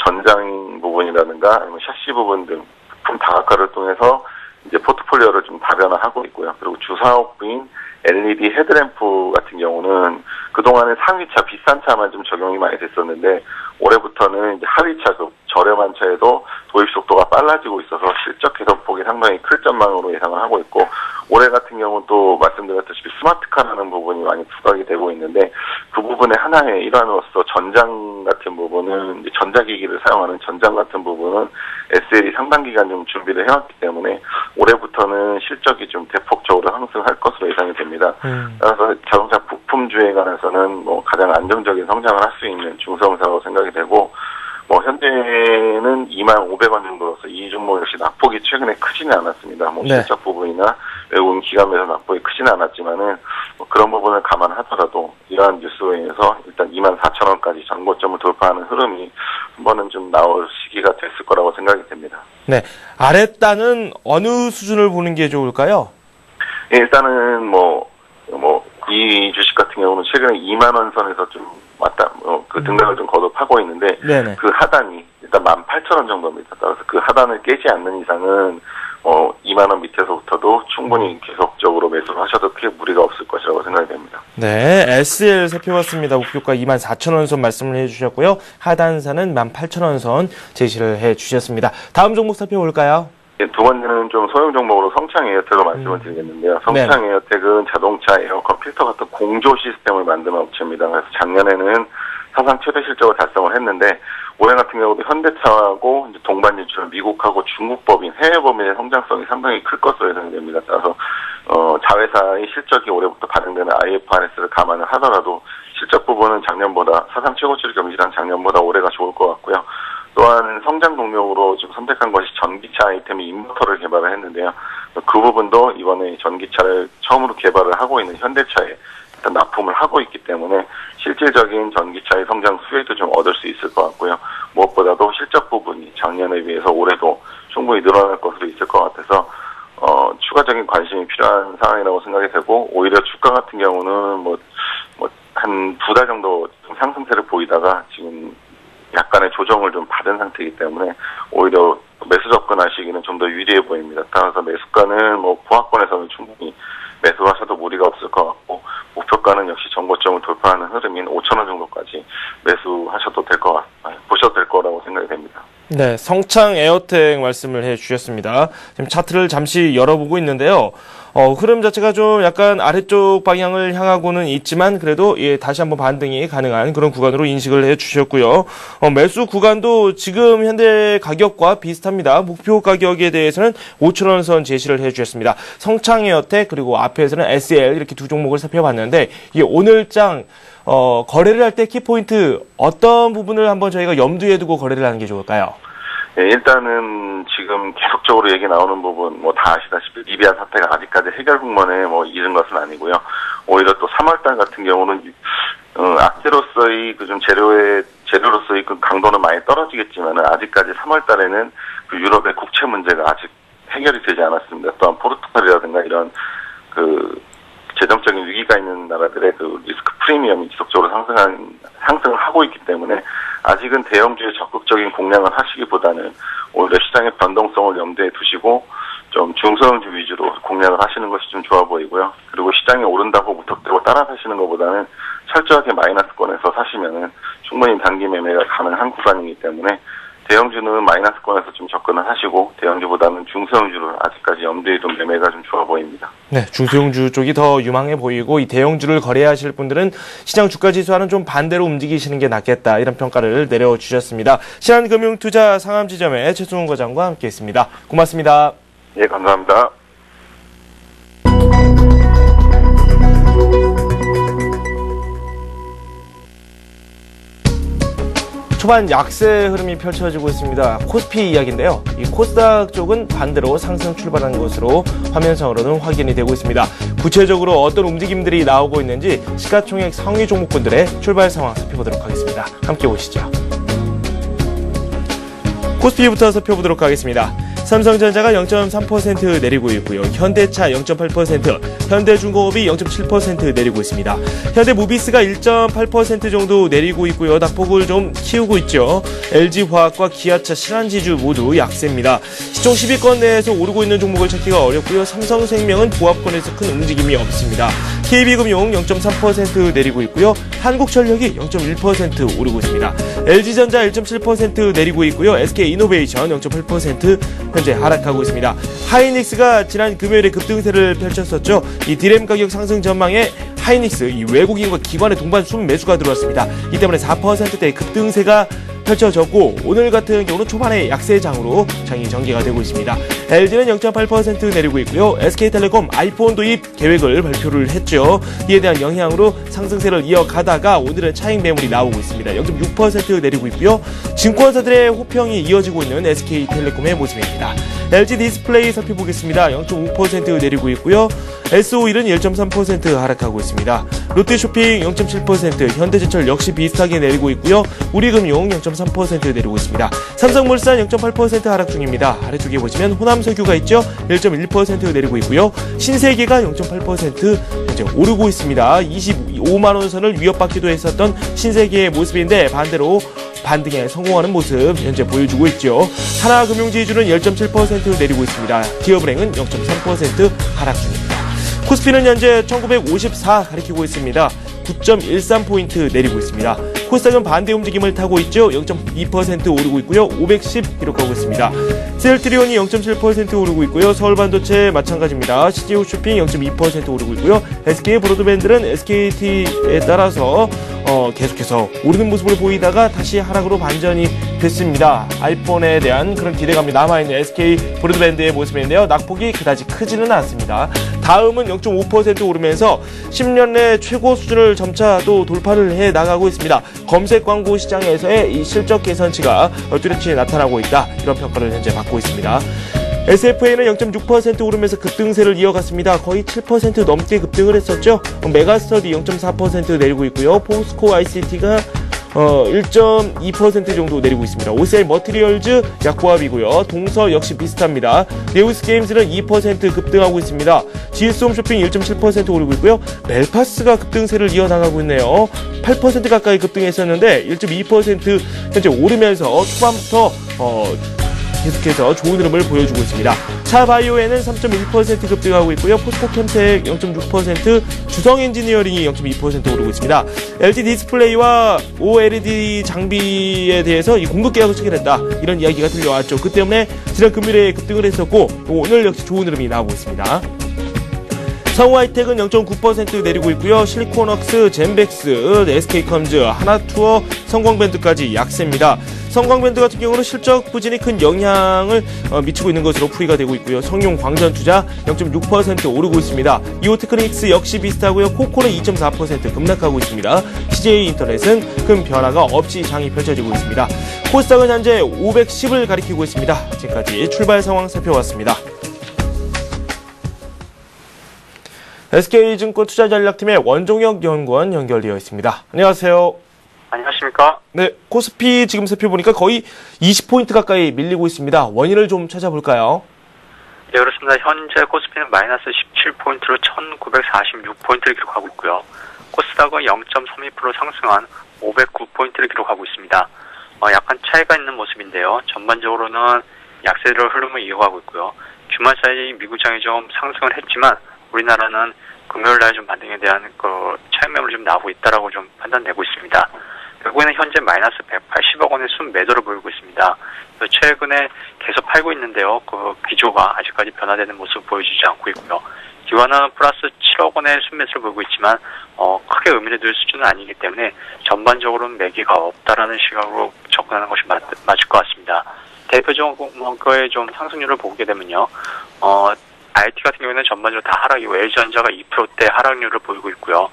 전장 부분이라든가 아니면 샤시 부분 등 부품 다각화를 통해서 이제 포트폴리오를 좀 다변화하고 있고요. 그리고 주사업부인 LED 헤드램프 같은 경우는 그동안에 상위차 비싼 차만 좀 적용이 많이 됐었는데 올해부터는 이제 하위차급 저렴한 차에도 도입 속도가 빨라지고 있어서 실적 개선폭이 상당히 클 전망으로 예상을 하고 있고 올해 같은 경우는 또 말씀드렸다시피 스마트카라는 부분이 많이 부각이 되고 있는데 그 부분의 하나의 일환으로서 전장 같은 부분은 이제 전자기기를 사용하는 전장 같은 부분은 SL이 상당 기간 좀 준비를 해왔기 때문에 올해부터는 실적이 좀 대폭적으로 상승할 것으로 예상이 됩니다. 따라서 자동차 부품주에 관해서는 가장 안정적인 성장을 할 수 있는 중성사로 생각이 되고 현재는 25,500원 정도로서 이 종목 역시 낙폭이 최근에 크지는 않았습니다. 실적 부분이나 외국인 기관에서 낙폭이 크지는 않았지만은 그런 부분을 감안하더라도 이러한 뉴스로 인해서 일단 24,000원까지 전고점을 돌파하는 흐름이 한 번은 좀 나올 시기가 됐을 거라고 생각이 됩니다. 네, 아랫단은 어느 수준을 보는 게 좋을까요? 예, 일단은 이 주식 같은 경우는 최근에 2만 원 선에서 좀 등락을 좀 거듭하고 있는데 그 하단이 일단 18,000원 정도입니다. 따라서 그 하단을 깨지 않는 이상은 2만 원 밑에서부터도 충분히 계속적으로 매수를 하셔도 크게 무리가 없을 것이라고 생각이 됩니다. 네, SL 살펴봤습니다. 목표가 24,000원 선 말씀을 해주셨고요. 하단선은 18,000원 선 제시를 해주셨습니다. 다음 종목 살펴볼까요? 네, 두 번째는 좀 소형 종목으로 성창 에어텍을 말씀을 드리겠는데요. 성창 에어텍은 자동차 에어컨 필터 같은 공조 시스템을 만드는 업체입니다. 그래서 작년에는 사상 최대 실적을 달성을 했는데 올해 같은 경우도 현대차하고 이제 동반 진출은 미국하고 중국 법인, 해외 법인의 성장성이 상당히 클 것으로 예상이 됩니다. 따라서 자회사의 실적이 올해부터 반영되는 IFRS를 감안을 하더라도 실적 부분은 작년보다 사상 최고치를 경신한 작년보다 올해가 좋을 것 같고요. 또한 성장 동력으로 지금 선택한 것이 전기차 아이템의 인버터를 개발을 했는데요. 그 부분도 이번에 전기차를 처음으로 개발을 하고 있는 현대차에 일단 납품을 하고 있기 때문에 실질적인 전기차의 성장 수혜도 좀 얻을 수 있을 것 같고요. 무엇보다도 실적 부분이 작년에 비해서 올해도 충분히 늘어날 것으로 있을 것 같아서 추가적인 관심이 필요한 상황이라고 생각이 되고 오히려 주가 같은 경우는 한 2달 정도 상승세를 보이다가 지금 약간의 조정을 좀 받은 상태이기 때문에 오히려 매수 접근하시기는 좀 더 유리해 보입니다. 따라서 매수가는 보합권에서는 충분히 매수하셔도 무리가 없을 것 같고 목표가는 역시 전고점을 돌파하는 흐름인 5,000원 정도까지 매수하셔도 보셔도 될 거라고 생각이 됩니다. 네, 성창 에어텍 말씀을 해주셨습니다. 지금 차트를 잠시 열어보고 있는데요. 흐름 자체가 좀 약간 아래쪽 방향을 향하고는 있지만 그래도 예, 다시 한번 반등이 가능한 그런 구간으로 인식을 해주셨고요. 매수 구간도 지금 현재 가격과 비슷합니다. 목표 가격에 대해서는 5,000원 선 제시를 해주셨습니다. 성창에어텍 그리고 앞에서는 SL 이렇게 두 종목을 살펴봤는데 이게 오늘장 거래를 할 때 키포인트 어떤 부분을 한번 저희가 염두에 두고 거래를 하는 게 좋을까요? 네, 일단은 지금 계속적으로 얘기 나오는 부분 뭐 다 아시다시피 리비아 사태가 아직까지 해결 국면에 뭐 이른 것은 아니고요. 오히려 또 3월달 같은 경우는 악재로서의 그 좀 재료로서의 그 강도는 많이 떨어지겠지만 아직까지 3월달에는 그 유럽의 국채 문제가 아직 해결이 되지 않았습니다. 또한 포르투갈이라든가 이런 그 재정적인 위기가 있는 나라들의 그 리스크 프리미엄이 지속적으로 상승을 하고 있기 때문에 아직은 대형주에 적극적인 공략을 하시기보다는 오히려 시장의 변동성을 염두에 두시고 좀 중소형주 위주로 공략을 하시는 것이 좀 좋아 보이고요. 그리고 시장이 오른다고 무턱대고 따라 사시는 것보다는 철저하게 마이너스권에서 사시면은 충분히 단기 매매가 가능한 구간이기 때문에 대형주는 마이너스권에서 좀 접근을 하시고 대형주보다는 중소형주를 아직까지 염두에 둔 매매가 좀 좋아 보입니다. 네, 중소형주 쪽이 더 유망해 보이고 이 대형주를 거래하실 분들은 시장 주가지수와는 좀 반대로 움직이시는 게 낫겠다 이런 평가를 내려주셨습니다. 신한금융투자 상암지점의 최승훈 과장과 함께했습니다. 고맙습니다. 예, 감사합니다. 초반 약세 흐름이 펼쳐지고 있습니다. 코스피 이야기인데요. 이 코스닥 쪽은 반대로 상승 출발한 것으로 화면상으로는 확인이 되고 있습니다. 구체적으로 어떤 움직임들이 나오고 있는지 시가총액 상위 종목군들의 출발 상황 살펴보도록 하겠습니다. 함께 보시죠. 코스피부터 살펴보도록 하겠습니다. 삼성전자가 0.3% 내리고 있고요. 현대차 0.8%, 현대중공업이 0.7% 내리고 있습니다. 현대모비스가 1.8% 정도 내리고 있고요. 낙폭을 좀 키우고 있죠. LG화학과 기아차, 신한지주 모두 약세입니다. 시총 10위권 내에서 오르고 있는 종목을 찾기가 어렵고요. 삼성생명은 보합권에서 큰 움직임이 없습니다. KB금융 0.3% 내리고 있고요. 한국전력이 0.1% 오르고 있습니다. LG전자 1.7% 내리고 있고요. SK이노베이션 0.8% 현재 하락하고 있습니다. 하이닉스가 지난 금요일에 급등세를 펼쳤었죠. 이 디램 가격 상승 전망에 하이닉스, 이 외국인과 기관의 동반 순매수가 들어왔습니다. 이 때문에 4%대의 급등세가 펼쳐졌고 오늘 같은 경우는 초반에 약세장으로 장이 전개가 되고 있습니다. LG는 0.8% 내리고 있고요. SK텔레콤 아이폰 도입 계획을 발표를 했죠. 이에 대한 영향으로 상승세를 이어가다가 오늘은 차익 매물이 나오고 있습니다. 0.6% 내리고 있고요. 증권사들의 호평이 이어지고 있는 SK텔레콤의 모습입니다. LG디스플레이 살펴보겠습니다. 0.5% 내리고 있고요. SO일은 1.3% 하락하고 있습니다. 롯데쇼핑 0.7%, 현대제철 역시 비슷하게 내리고 있고요. 우리금융 0.3% 내리고 있습니다. 삼성물산 0.8% 하락 중입니다. 아래쪽에 보시면 호남석유가 있죠. 1.1% 내리고 있고요. 신세계가 0.8% 현재 오르고 있습니다. 25만원 선을 위협받기도 했었던 신세계의 모습인데 반대로 반등에 성공하는 모습 현재 보여주고 있죠. 하나금융지주는 1.7% 내리고 있습니다. 기업은행은 0.3% 하락 중입니다. 코스피는 현재 1954 가리키고 있습니다. 9.13포인트 내리고 있습니다. 코스닥은 반대 움직임을 타고 있죠. 0.2% 오르고 있고요. 510 기록하고 있습니다. 셀트리온이 0.7% 오르고 있고요. 서울반도체 마찬가지입니다. CJ호쇼핑 0.2% 오르고 있고요. SK브로드밴드는 SKT에 따라서 계속해서 오르는 모습을 보이다가 다시 하락으로 반전이 됐습니다. 아이폰에 대한 그런 기대감이 남아있는 SK브로드밴드의 모습인데요. 낙폭이 그다지 크지는 않습니다. 다음은 0.5% 오르면서 10년 내 최고 수준을 점차 또 돌파를 해 나가고 있습니다. 검색 광고 시장에서의 이 실적 개선치가 뚜렷이 나타나고 있다. 이런 평가를 현재 받고 있습니다. SFA는 0.6% 오르면서 급등세를 이어갔습니다. 거의 7% 넘게 급등을 했었죠. 메가스터디 0.4% 내리고 있고요. 포스코 ICT가 1.2% 정도 내리고 있습니다. OCI 머티리얼즈 약보합이고요. 동서 역시 비슷합니다. 네우스게임즈는 2% 급등하고 있습니다. GS홈쇼핑 1.7% 오르고 있고요. 멜파스가 급등세를 이어나가고 있네요. 8% 가까이 급등했었는데 1.2% 현재 오르면서 초반부터 계속해서 좋은 흐름을 보여주고 있습니다. 차바이오에는 3.1% 급등하고 있고요. 포스코캠텍 0.6%, 주성엔지니어링이 0.2% 오르고 있습니다. LG디스플레이와 OLED 장비에 대해서 이 공급 계약을 체결했다. 이런 이야기가 들려왔죠. 그 때문에 지난 금요일에 급등을 했었고 오늘 역시 좋은 흐름이 나오고 있습니다. 성우하이텍은 0.9% 내리고 있고요. 실리콘웍스, 젠백스, SK컴즈, 하나투어, 성광밴드까지 약세입니다. 성광밴드 같은 경우는 실적 부진이 큰 영향을 미치고 있는 것으로 풀이가 되고 있고요. 성용 광전투자 0.6% 오르고 있습니다. 이오테크닉스 역시 비슷하고요. 코코는 2.4% 급락하고 있습니다. CJ인터넷은 큰 변화가 없이 장이 펼쳐지고 있습니다. 코스닥은 현재 510을 가리키고 있습니다. 지금까지 출발 상황 살펴봤습니다. SK증권 투자전략팀의 원종혁 연구원 연결되어 있습니다. 안녕하세요. 안녕하십니까? 네, 코스피 지금 살펴보니까 거의 20포인트 가까이 밀리고 있습니다. 원인을 좀 찾아볼까요? 네, 그렇습니다. 현재 코스피는 마이너스 17포인트로 1946포인트를 기록하고 있고요. 코스닥은 0.32% 상승한 509포인트를 기록하고 있습니다. 약간 차이가 있는 모습인데요. 전반적으로는 약세로 흐름을 이어가고 있고요. 주말 사이 미국장이 좀 상승을 했지만 우리나라는 금요일 날 좀 반등에 대한 차익 매물이 좀 나오고 있다라고 좀 판단되고 있습니다. 결국에는 현재 마이너스 180억 원의 순매도를 보이고 있습니다. 최근에 계속 팔고 있는데요. 그 기조가 아직까지 변화되는 모습을 보여주지 않고 있고요. 기관은 플러스 7억 원의 순매수를 보이고 있지만 크게 의미를 둘 수준은 아니기 때문에 전반적으로는 매기가 없다라는 시각으로 접근하는 것이 맞을 것 같습니다. 대표적으로 좀 상승률을 보게 되면요. IT 같은 경우에는 전반적으로 다 하락이고 LG전자가 2%대 하락률을 보이고 있고요.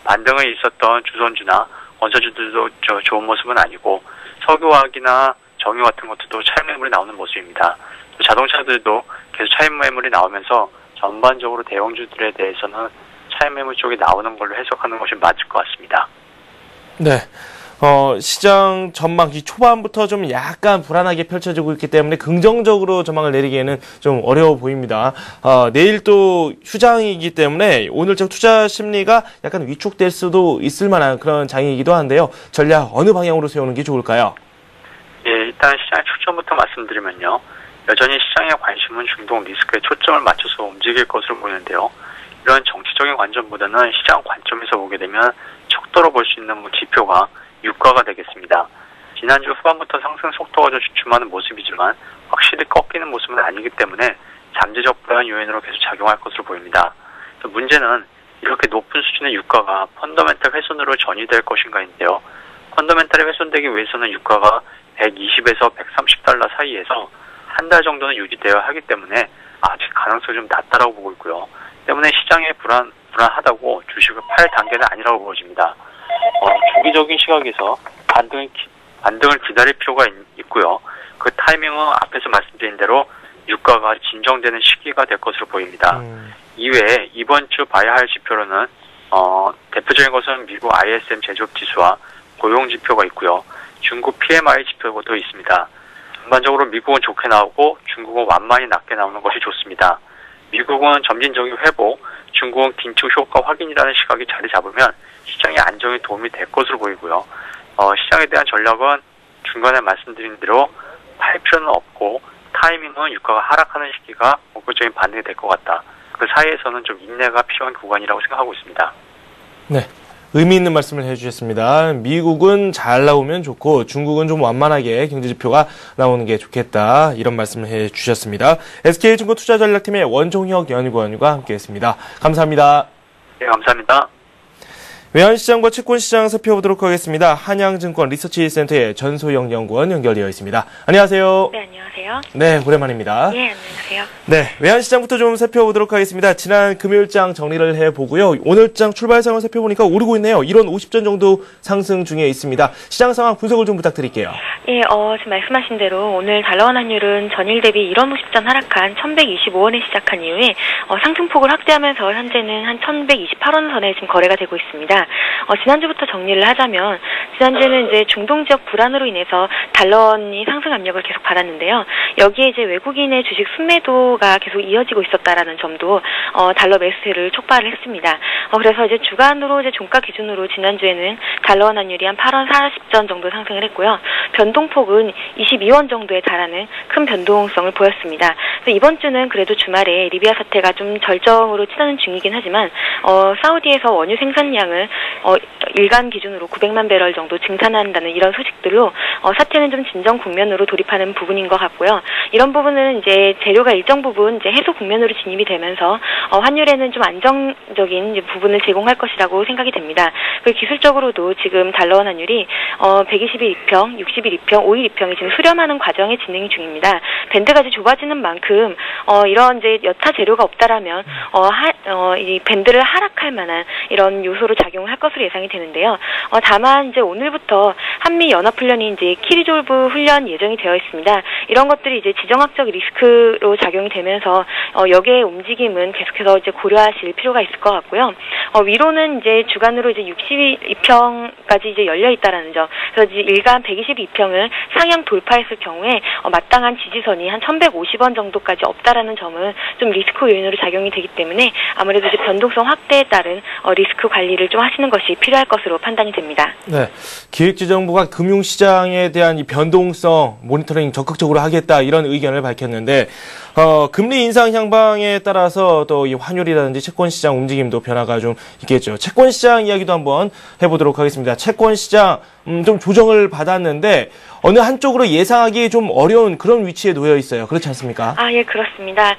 반등에 있었던 주선주나 원서주들도 좋은 모습은 아니고 석유화학이나 정유 같은 것들도 차익 매물이 나오는 모습입니다. 또 자동차들도 계속 차익 매물이 나오면서 전반적으로 대형주들에 대해서는 차익 매물 쪽이 나오는 걸로 해석하는 것이 맞을 것 같습니다. 네. 시장 전망이 초반부터 좀 약간 불안하게 펼쳐지고 있기 때문에 긍정적으로 전망을 내리기에는 좀 어려워 보입니다. 내일 또 휴장이기 때문에 오늘적 투자 심리가 약간 위축될 수도 있을 만한 그런 장이기도 한데요. 전략 어느 방향으로 세우는 게 좋을까요? 예, 일단 시장의 초점부터 말씀드리면요. 여전히 시장의 관심은 중동 리스크에 초점을 맞춰서 움직일 것으로 보이는데요. 이런 정치적인 관점보다는 시장 관점에서 보게 되면 척도로 볼 수 있는 지표가 유가가 되겠습니다. 지난주 후반부터 상승 속도가 좀 주춤하는 모습이지만 확실히 꺾이는 모습은 아니기 때문에 잠재적 불안 요인으로 계속 작용할 것으로 보입니다. 문제는 이렇게 높은 수준의 유가가 펀더멘탈 훼손으로 전이될 것인가인데요. 펀더멘탈이 훼손되기 위해서는 유가가 120에서 130달러 사이에서 한 달 정도는 유지되어야 하기 때문에 아직 가능성이 좀 낮다라고 보고 있고요. 때문에 시장의 불안하다고 주식을 팔 단계는 아니라고 보여집니다. 주기적인 시각에서 반등을 기다릴 필요가 있고요. 그 타이밍은 앞에서 말씀드린 대로 유가가 진정되는 시기가 될 것으로 보입니다. 이외에 이번 주 봐야 할 지표로는 대표적인 것은 미국 ISM 제조업 지수와 고용 지표가 있고요. 중국 PMI 지표도 있습니다. 전반적으로 미국은 좋게 나오고 중국은 완만히 낮게 나오는 것이 좋습니다. 미국은 점진적인 회복, 중국은 긴축 효과 확인이라는 시각이 자리 잡으면 시장의 안정에 도움이 될 것으로 보이고요. 시장에 대한 전략은 중간에 말씀드린 대로 팔 필요는 없고 타이밍은 유가가 하락하는 시기가 본격적인 반등이 될 것 같다. 그 사이에서는 좀 인내가 필요한 구간이라고 생각하고 있습니다. 네. 의미 있는 말씀을 해주셨습니다. 미국은 잘 나오면 좋고 중국은 좀 완만하게 경제지표가 나오는 게 좋겠다. 이런 말씀을 해주셨습니다. SK증권 투자전략팀의 원종혁 연구원과 함께했습니다. 감사합니다. 네, 감사합니다. 외환시장과 채권시장 살펴보도록 하겠습니다. 한양증권 리서치센터의 전소영 연구원 연결되어 있습니다. 안녕하세요. 네, 안녕하세요. 네, 오랜만입니다. 네, 안녕하세요. 네, 외환시장부터 좀 살펴보도록 하겠습니다. 지난 금요일장 정리를 해보고요. 오늘장 출발 상황 살펴보니까 오르고 있네요. 1원 50전 정도 상승 중에 있습니다. 시장 상황 분석을 좀 부탁드릴게요. 예, 지금 말씀하신 대로 오늘 달러원 환율은 전일 대비 1원 50전 하락한 1125원에 시작한 이후에 상승폭을 확대하면서 현재는 한 1128원 선에 지금 거래가 되고 있습니다. 지난주부터 정리를 하자면 지난주에는 이제 중동 지역 불안으로 인해서 달러원이 상승 압력을 계속 받았는데요. 여기에 이제 외국인의 주식 순매도가 계속 이어지고 있었다라는 점도 달러 매수세를 촉발을 했습니다. 그래서 이제 주간으로 이제 종가 기준으로 지난주에는 달러원 환율이 한 8원 40전 정도 상승을 했고요. 변동폭은 22원 정도에 달하는 큰 변동성을 보였습니다. 그래서 이번 주는 그래도 주말에 리비아 사태가 좀 절정으로 치닫는 중이긴 하지만 사우디에서 원유 생산량을 일간 기준으로 900만 배럴 정도 증산한다는 이런 소식들로 사태는 좀 진정 국면으로 돌입하는 부분인 것 같고요. 이런 부분은 이제 재료가 일정 부분 이제 해소 국면으로 진입이 되면서 환율에는 좀 안정적인 부분을 제공할 것이라고 생각이 됩니다. 그리고 기술적으로도 지금 달러원 환율이 120일 2평, 60일 2평, 5일 2평이 지금 수렴하는 과정에 진행 중입니다. 밴드가 이제 좁아지는 만큼 이런 이제 여타 재료가 없다라면 이 밴드를 하락할 만한 이런 요소로 작용을 할 것으로 예상이 되는데요. 다만 이제 오늘부터 한미 연합 훈련이 이제 키리졸브 훈련 예정이 되어 있습니다. 이런 것들이 이제 지정학적 리스크로 작용이 되면서 여기에 움직임은 계속해서 이제 고려하실 필요가 있을 것 같고요. 위로는 이제 주간으로 이제 62평까지 이제 열려 있다라는 점. 그래서 이제 일간 122평을 상향 돌파했을 경우에 마땅한 지지선이 한 1,150원 정도까지 없다라는 점은 좀 리스크 요인으로 작용이 되기 때문에 아무래도 이제 변동성 확대에 따른 리스크 관리를 좀 하시는 것이 필요할 것으로 판단이 됩니다. 네, 기획재정부가 금융시장에 대한 이 변동성 모니터링 적극적으로 하겠다 이런 의견을 밝혔는데 금리 인상 향방에 따라서 또 이 환율이라든지 채권시장 움직임도 변화가 좀 있겠죠. 채권시장 이야기도 한번 해보도록 하겠습니다. 채권시장 좀 조정을 받았는데 어느 한쪽으로 예상하기 좀 어려운 그런 위치에 놓여 있어요. 그렇지 않습니까? 예, 그렇습니다.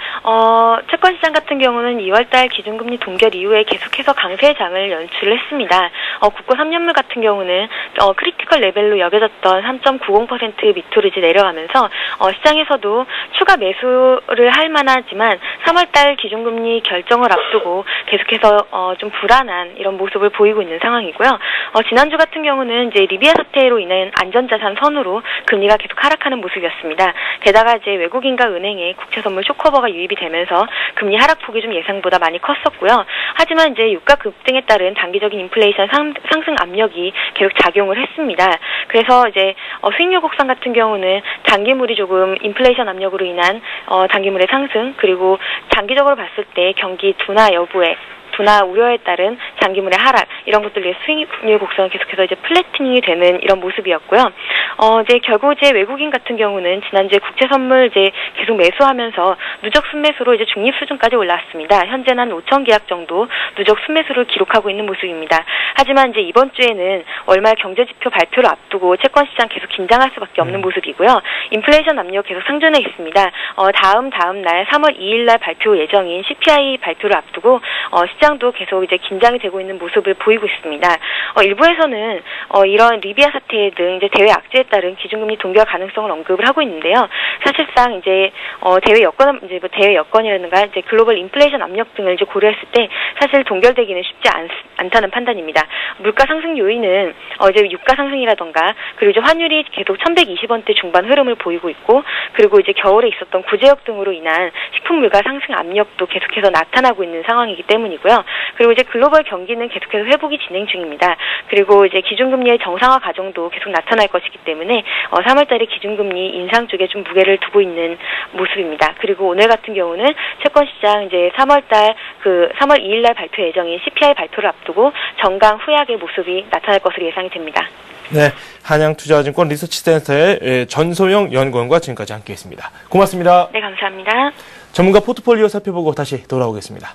채권시장 같은 경우는 2월달 기준금리 동결 이후에 계속해서 강세의 장을 연출을 했습니다. 국고 3년물 같은 경우는 크리티컬 레벨로 여겨졌던 3.90% 밑으로 이제 내려가면서 시장에서도 추가 매수를 할 만하지만 3월달 기준금리 결정을 앞두고 계속해서 좀 불안한 이런 모습을 보이고 있는 상황이고요. 지난주 같은 경우는 이제 리비아 사태로 인한 안전자산 선으로 금리가 계속 하락하는 모습이었습니다. 게다가 이제 외국인과 은행에 국채선물 쇼커버가 유입이 되면서 금리 하락폭이 좀 예상보다 많이 컸었고요. 하지만 이제 유가 급등에 따른 단기적인 인플레이션 상승 압력이 계속 작용을 했습니다. 그래서 이제 수익률 곡선 같은 경우는 단기물이 조금 인플레이션 압력으로 인한 단기물의 상승 그리고 장기적으로 봤을 때 경기 둔화 우려에 따른 장기물의 하락 이런 것들 위해 수익률 곡선은 계속해서 이제 플래티닝이 되는 이런 모습이었고요. 이제 결국 이제 외국인 같은 경우는 지난주에 국채 선물 이제 계속 매수하면서 누적 순매수로 이제 중립 수준까지 올라왔습니다. 현재는 한 5천 계약 정도 누적 순매수를 기록하고 있는 모습입니다. 하지만 이제 이번 주에는 월말 경제 지표 발표를 앞두고 채권 시장 계속 긴장할 수밖에 없는 모습이고요. 인플레이션 압력 계속 상존해 있습니다. 다음 날 3월 2일 날 발표 예정인 CPI 발표를 앞두고 시장도 계속 이제 긴장이 되고 있는 모습을 보이고 있습니다. 일부에서는 이런 리비아 사태 등 이제 대외 악재에 따른 기준금리 동결 가능성을 언급을 하고 있는데요. 사실상 이제 대외 여건이라든가 이제 글로벌 인플레이션 압력 등을 이제 고려했을 때 사실 동결되기는 쉽지 않다는 판단입니다. 물가 상승 요인은 이제 유가 상승이라든가 그리고 이제 환율이 계속 1,120원대 중반 흐름을 보이고 있고 그리고 이제 겨울에 있었던 구제역 등으로 인한 식품 물가 상승 압력도 계속해서 나타나고 있는 상황이기 때문이고요. 그리고 이제 글로벌 경기는 계속해서 회복이 진행 중입니다. 그리고 이제 기준금리의 정상화 과정도 계속 나타날 것이기 때문에 3월달에 기준금리 인상 쪽에 좀 무게를 두고 있는 모습입니다. 그리고 오늘 같은 경우는 채권시장 이제 3월 2일날 발표 예정인 CPI 발표를 앞두고 정강 후약의 모습이 나타날 것으로 예상이 됩니다. 네, 한양투자증권 리서치센터의 전소영 연구원과 지금까지 함께했습니다. 고맙습니다. 네, 감사합니다. 전문가 포트폴리오 살펴보고 다시 돌아오겠습니다.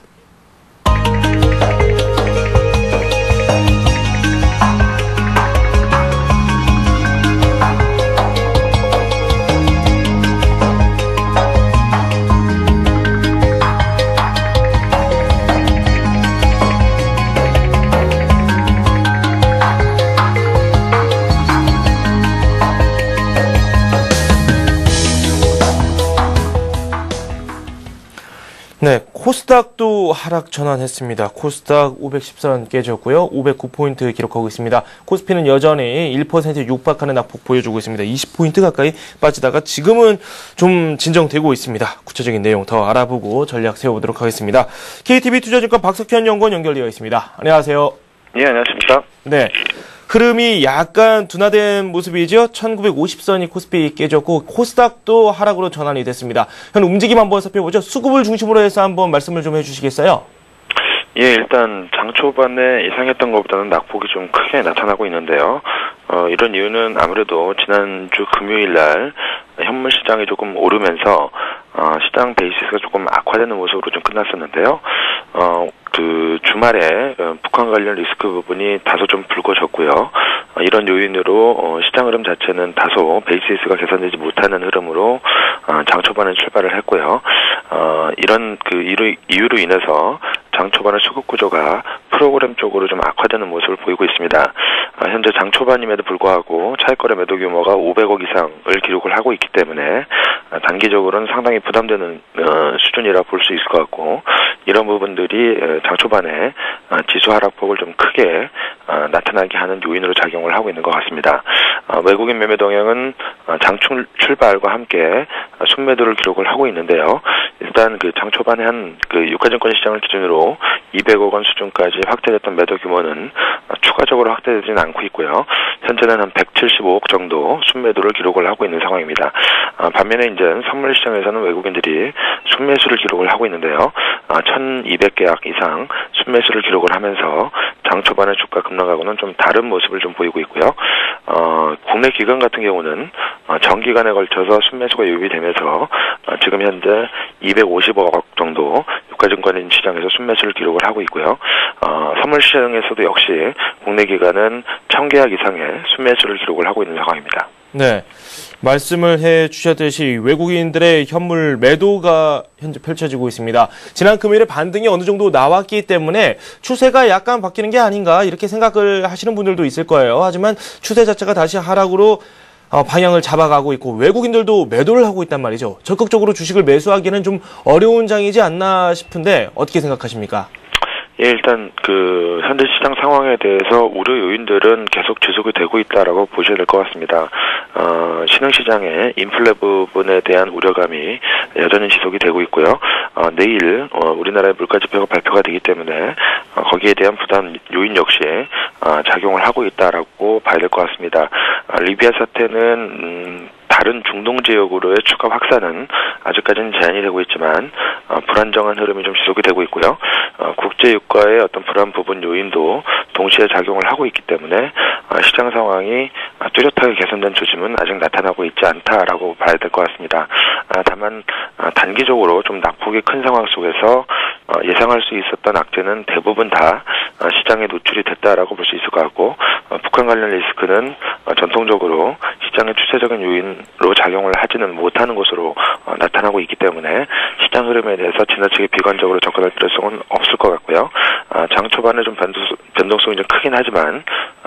네, 코스닥도 하락 전환했습니다. 코스닥 510선 깨졌고요. 509포인트 기록하고 있습니다. 코스피는 여전히 1% 육박하는 낙폭 보여주고 있습니다. 20포인트 가까이 빠지다가 지금은 좀 진정되고 있습니다. 구체적인 내용 더 알아보고 전략 세워보도록 하겠습니다. KTB 투자증권 박석현 연구원 연결되어 있습니다. 안녕하세요. 예, 안녕하십니까. 네. 흐름이 약간 둔화된 모습이죠. 1950선이 코스피 깨졌고 코스닥도 하락으로 전환이 됐습니다. 현 움직임 한번 살펴보죠. 수급을 중심으로 해서 한번 말씀을 좀 해주시겠어요? 예, 일단 장 초반에 예상했던 것보다는 낙폭이 좀 크게 나타나고 있는데요. 이런 이유는 아무래도 지난주 금요일 날 현물 시장이 조금 오르면서 시장 베이시스가 조금 악화되는 모습으로 좀 끝났었는데요. 그 주말에 북한 관련 리스크 부분이 다소 좀 불거졌고요. 이런 요인으로 시장 흐름 자체는 다소 베이시스가 개선되지 못하는 흐름으로 장 초반에 출발을 했고요. 이런 그 이유로 인해서 장 초반의 수급 구조가 프로그램 쪽으로 좀 악화되는 모습을 보이고 있습니다. 현재 장 초반임에도 불구하고 차익거래 매도 규모가 500억 이상을 기록을 하고 있기 때문에 단기적으로는 상당히 부담되는 수준이라 볼 수 있을 것 같고, 이런 부분들이 장 초반에 지수 하락폭을 좀 크게 나타나게 하는 요인으로 작용을 하고 있는 것 같습니다. 외국인 매매 동향은 장 출발과 함께 순매도를 기록을 하고 있는데요. 일단 그 장 초반에 한 그 유가증권 시장을 기준으로 200억 원 수준까지 확대됐던 매도 규모는 추가적으로 확대되지는 않고 있고요. 현재는 한 175억 정도 순매도를 기록을 하고 있는 상황입니다. 반면에 이제 선물 시장에서는 외국인들이 순매수를 기록을 하고 있는데요. 1,200계약 이상 순매수를 기록을 하면서 장 초반의 주가 급락하고는 좀 다른 모습을 좀 보이고 있고요. 국내 기관 같은 경우는 정기간에 걸쳐서 순매수가 유입이 되면서 지금 현재 250억 정도 유가증권 시장에서 순매수를 기록을 하고 있고요. 선물 시장에서도 역시 국내 기관은 1,000계약 이상의 순매수를 기록을 하고 있는 상황입니다. 네. 말씀을 해 주셨듯이 외국인들의 현물 매도가 현재 펼쳐지고 있습니다. 지난 금요일에 반등이 어느 정도 나왔기 때문에 추세가 약간 바뀌는 게 아닌가 이렇게 생각을 하시는 분들도 있을 거예요. 하지만 추세 자체가 다시 하락으로 방향을 잡아가고 있고 외국인들도 매도를 하고 있단 말이죠. 적극적으로 주식을 매수하기는 좀 어려운 장이지 않나 싶은데 어떻게 생각하십니까? 예, 일단 그 현재 시장 상황에 대해서 우려 요인들은 계속 지속이 되고 있다라고 보셔야 될 것 같습니다. 신흥시장의 인플레 부분에 대한 우려감이 여전히 지속이 되고 있고요. 내일 우리나라의 물가지표가 발표가 되기 때문에 거기에 대한 부담 요인 역시 작용을 하고 있다라고 봐야 될 것 같습니다. 리비아 사태는 다른 중동 지역으로의 추가 확산은 아직까지는 제한이 되고 있지만 불안정한 흐름이 좀 지속이 되고 있고요. 국제 유가의 어떤 불안 부분 요인도 동시에 작용을 하고 있기 때문에 시장 상황이 뚜렷하게 개선된 조짐은 아직 나타나고 있지 않다라고 봐야 될 것 같습니다. 다만 단기적으로 좀 낙폭이 큰 상황 속에서 예상할 수 있었던 악재는 대부분 다 시장에 노출이 됐다라고 볼 수 있을 것 같고, 북한 관련 리스크는 전통적으로 시장의 추세적인 요인으로 작용을 하지는 못하는 것으로 나타나고 있기 때문에 시장 흐름에 대해서 지나치게 비관적으로 접근할 필요성은 없을 것 같고요. 장 초반에 좀 변동성이 좀 크긴 하지만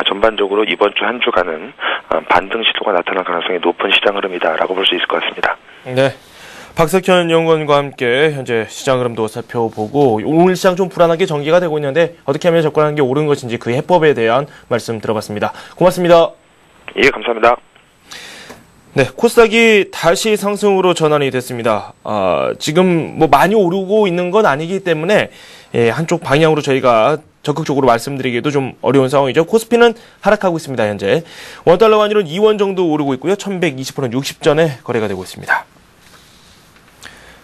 전반적으로 이번 주 한 주간은 반등 시도가 나타날 가능성이 높은 시장 흐름이다라고 볼 수 있을 것 같습니다. 네. 박석현 연구원과 함께 현재 시장 흐름도 살펴보고 오늘 시장 좀 불안하게 전개가 되고 있는데 어떻게 하면 접근하는 게 옳은 것인지 그 해법에 대한 말씀 들어봤습니다. 고맙습니다. 예, 감사합니다. 네, 코스닥이 다시 상승으로 전환이 됐습니다. 지금 뭐 많이 오르고 있는 건 아니기 때문에 한쪽 방향으로 저희가 적극적으로 말씀드리기도 좀 어려운 상황이죠. 코스피는 하락하고 있습니다. 현재 원달러 환율은 2원 정도 오르고 있고요. 1120원 60전에 거래가 되고 있습니다.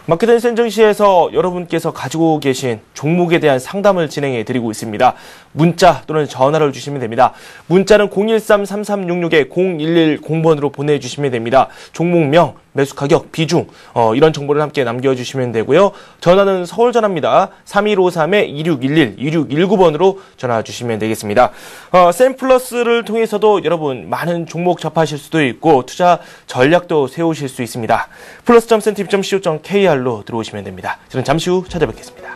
마켓앤 센정시에서 여러분께서 가지고 계신 종목에 대한 상담을 진행해 드리고 있습니다. 문자 또는 전화를 주시면 됩니다. 문자는 013-3366-0110번으로 보내주시면 됩니다. 종목명, 매수 가격, 비중 이런 정보를 함께 남겨주시면 되고요. 전화는 서울 전화입니다. 3153-2611, 2619번으로 전화 주시면 되겠습니다. 샘플러스를 통해서도 여러분 많은 종목 접하실 수도 있고 투자 전략도 세우실 수 있습니다. 플러스.cntv.co.kr로 들어오시면 됩니다. 저는 잠시 후 찾아뵙겠습니다.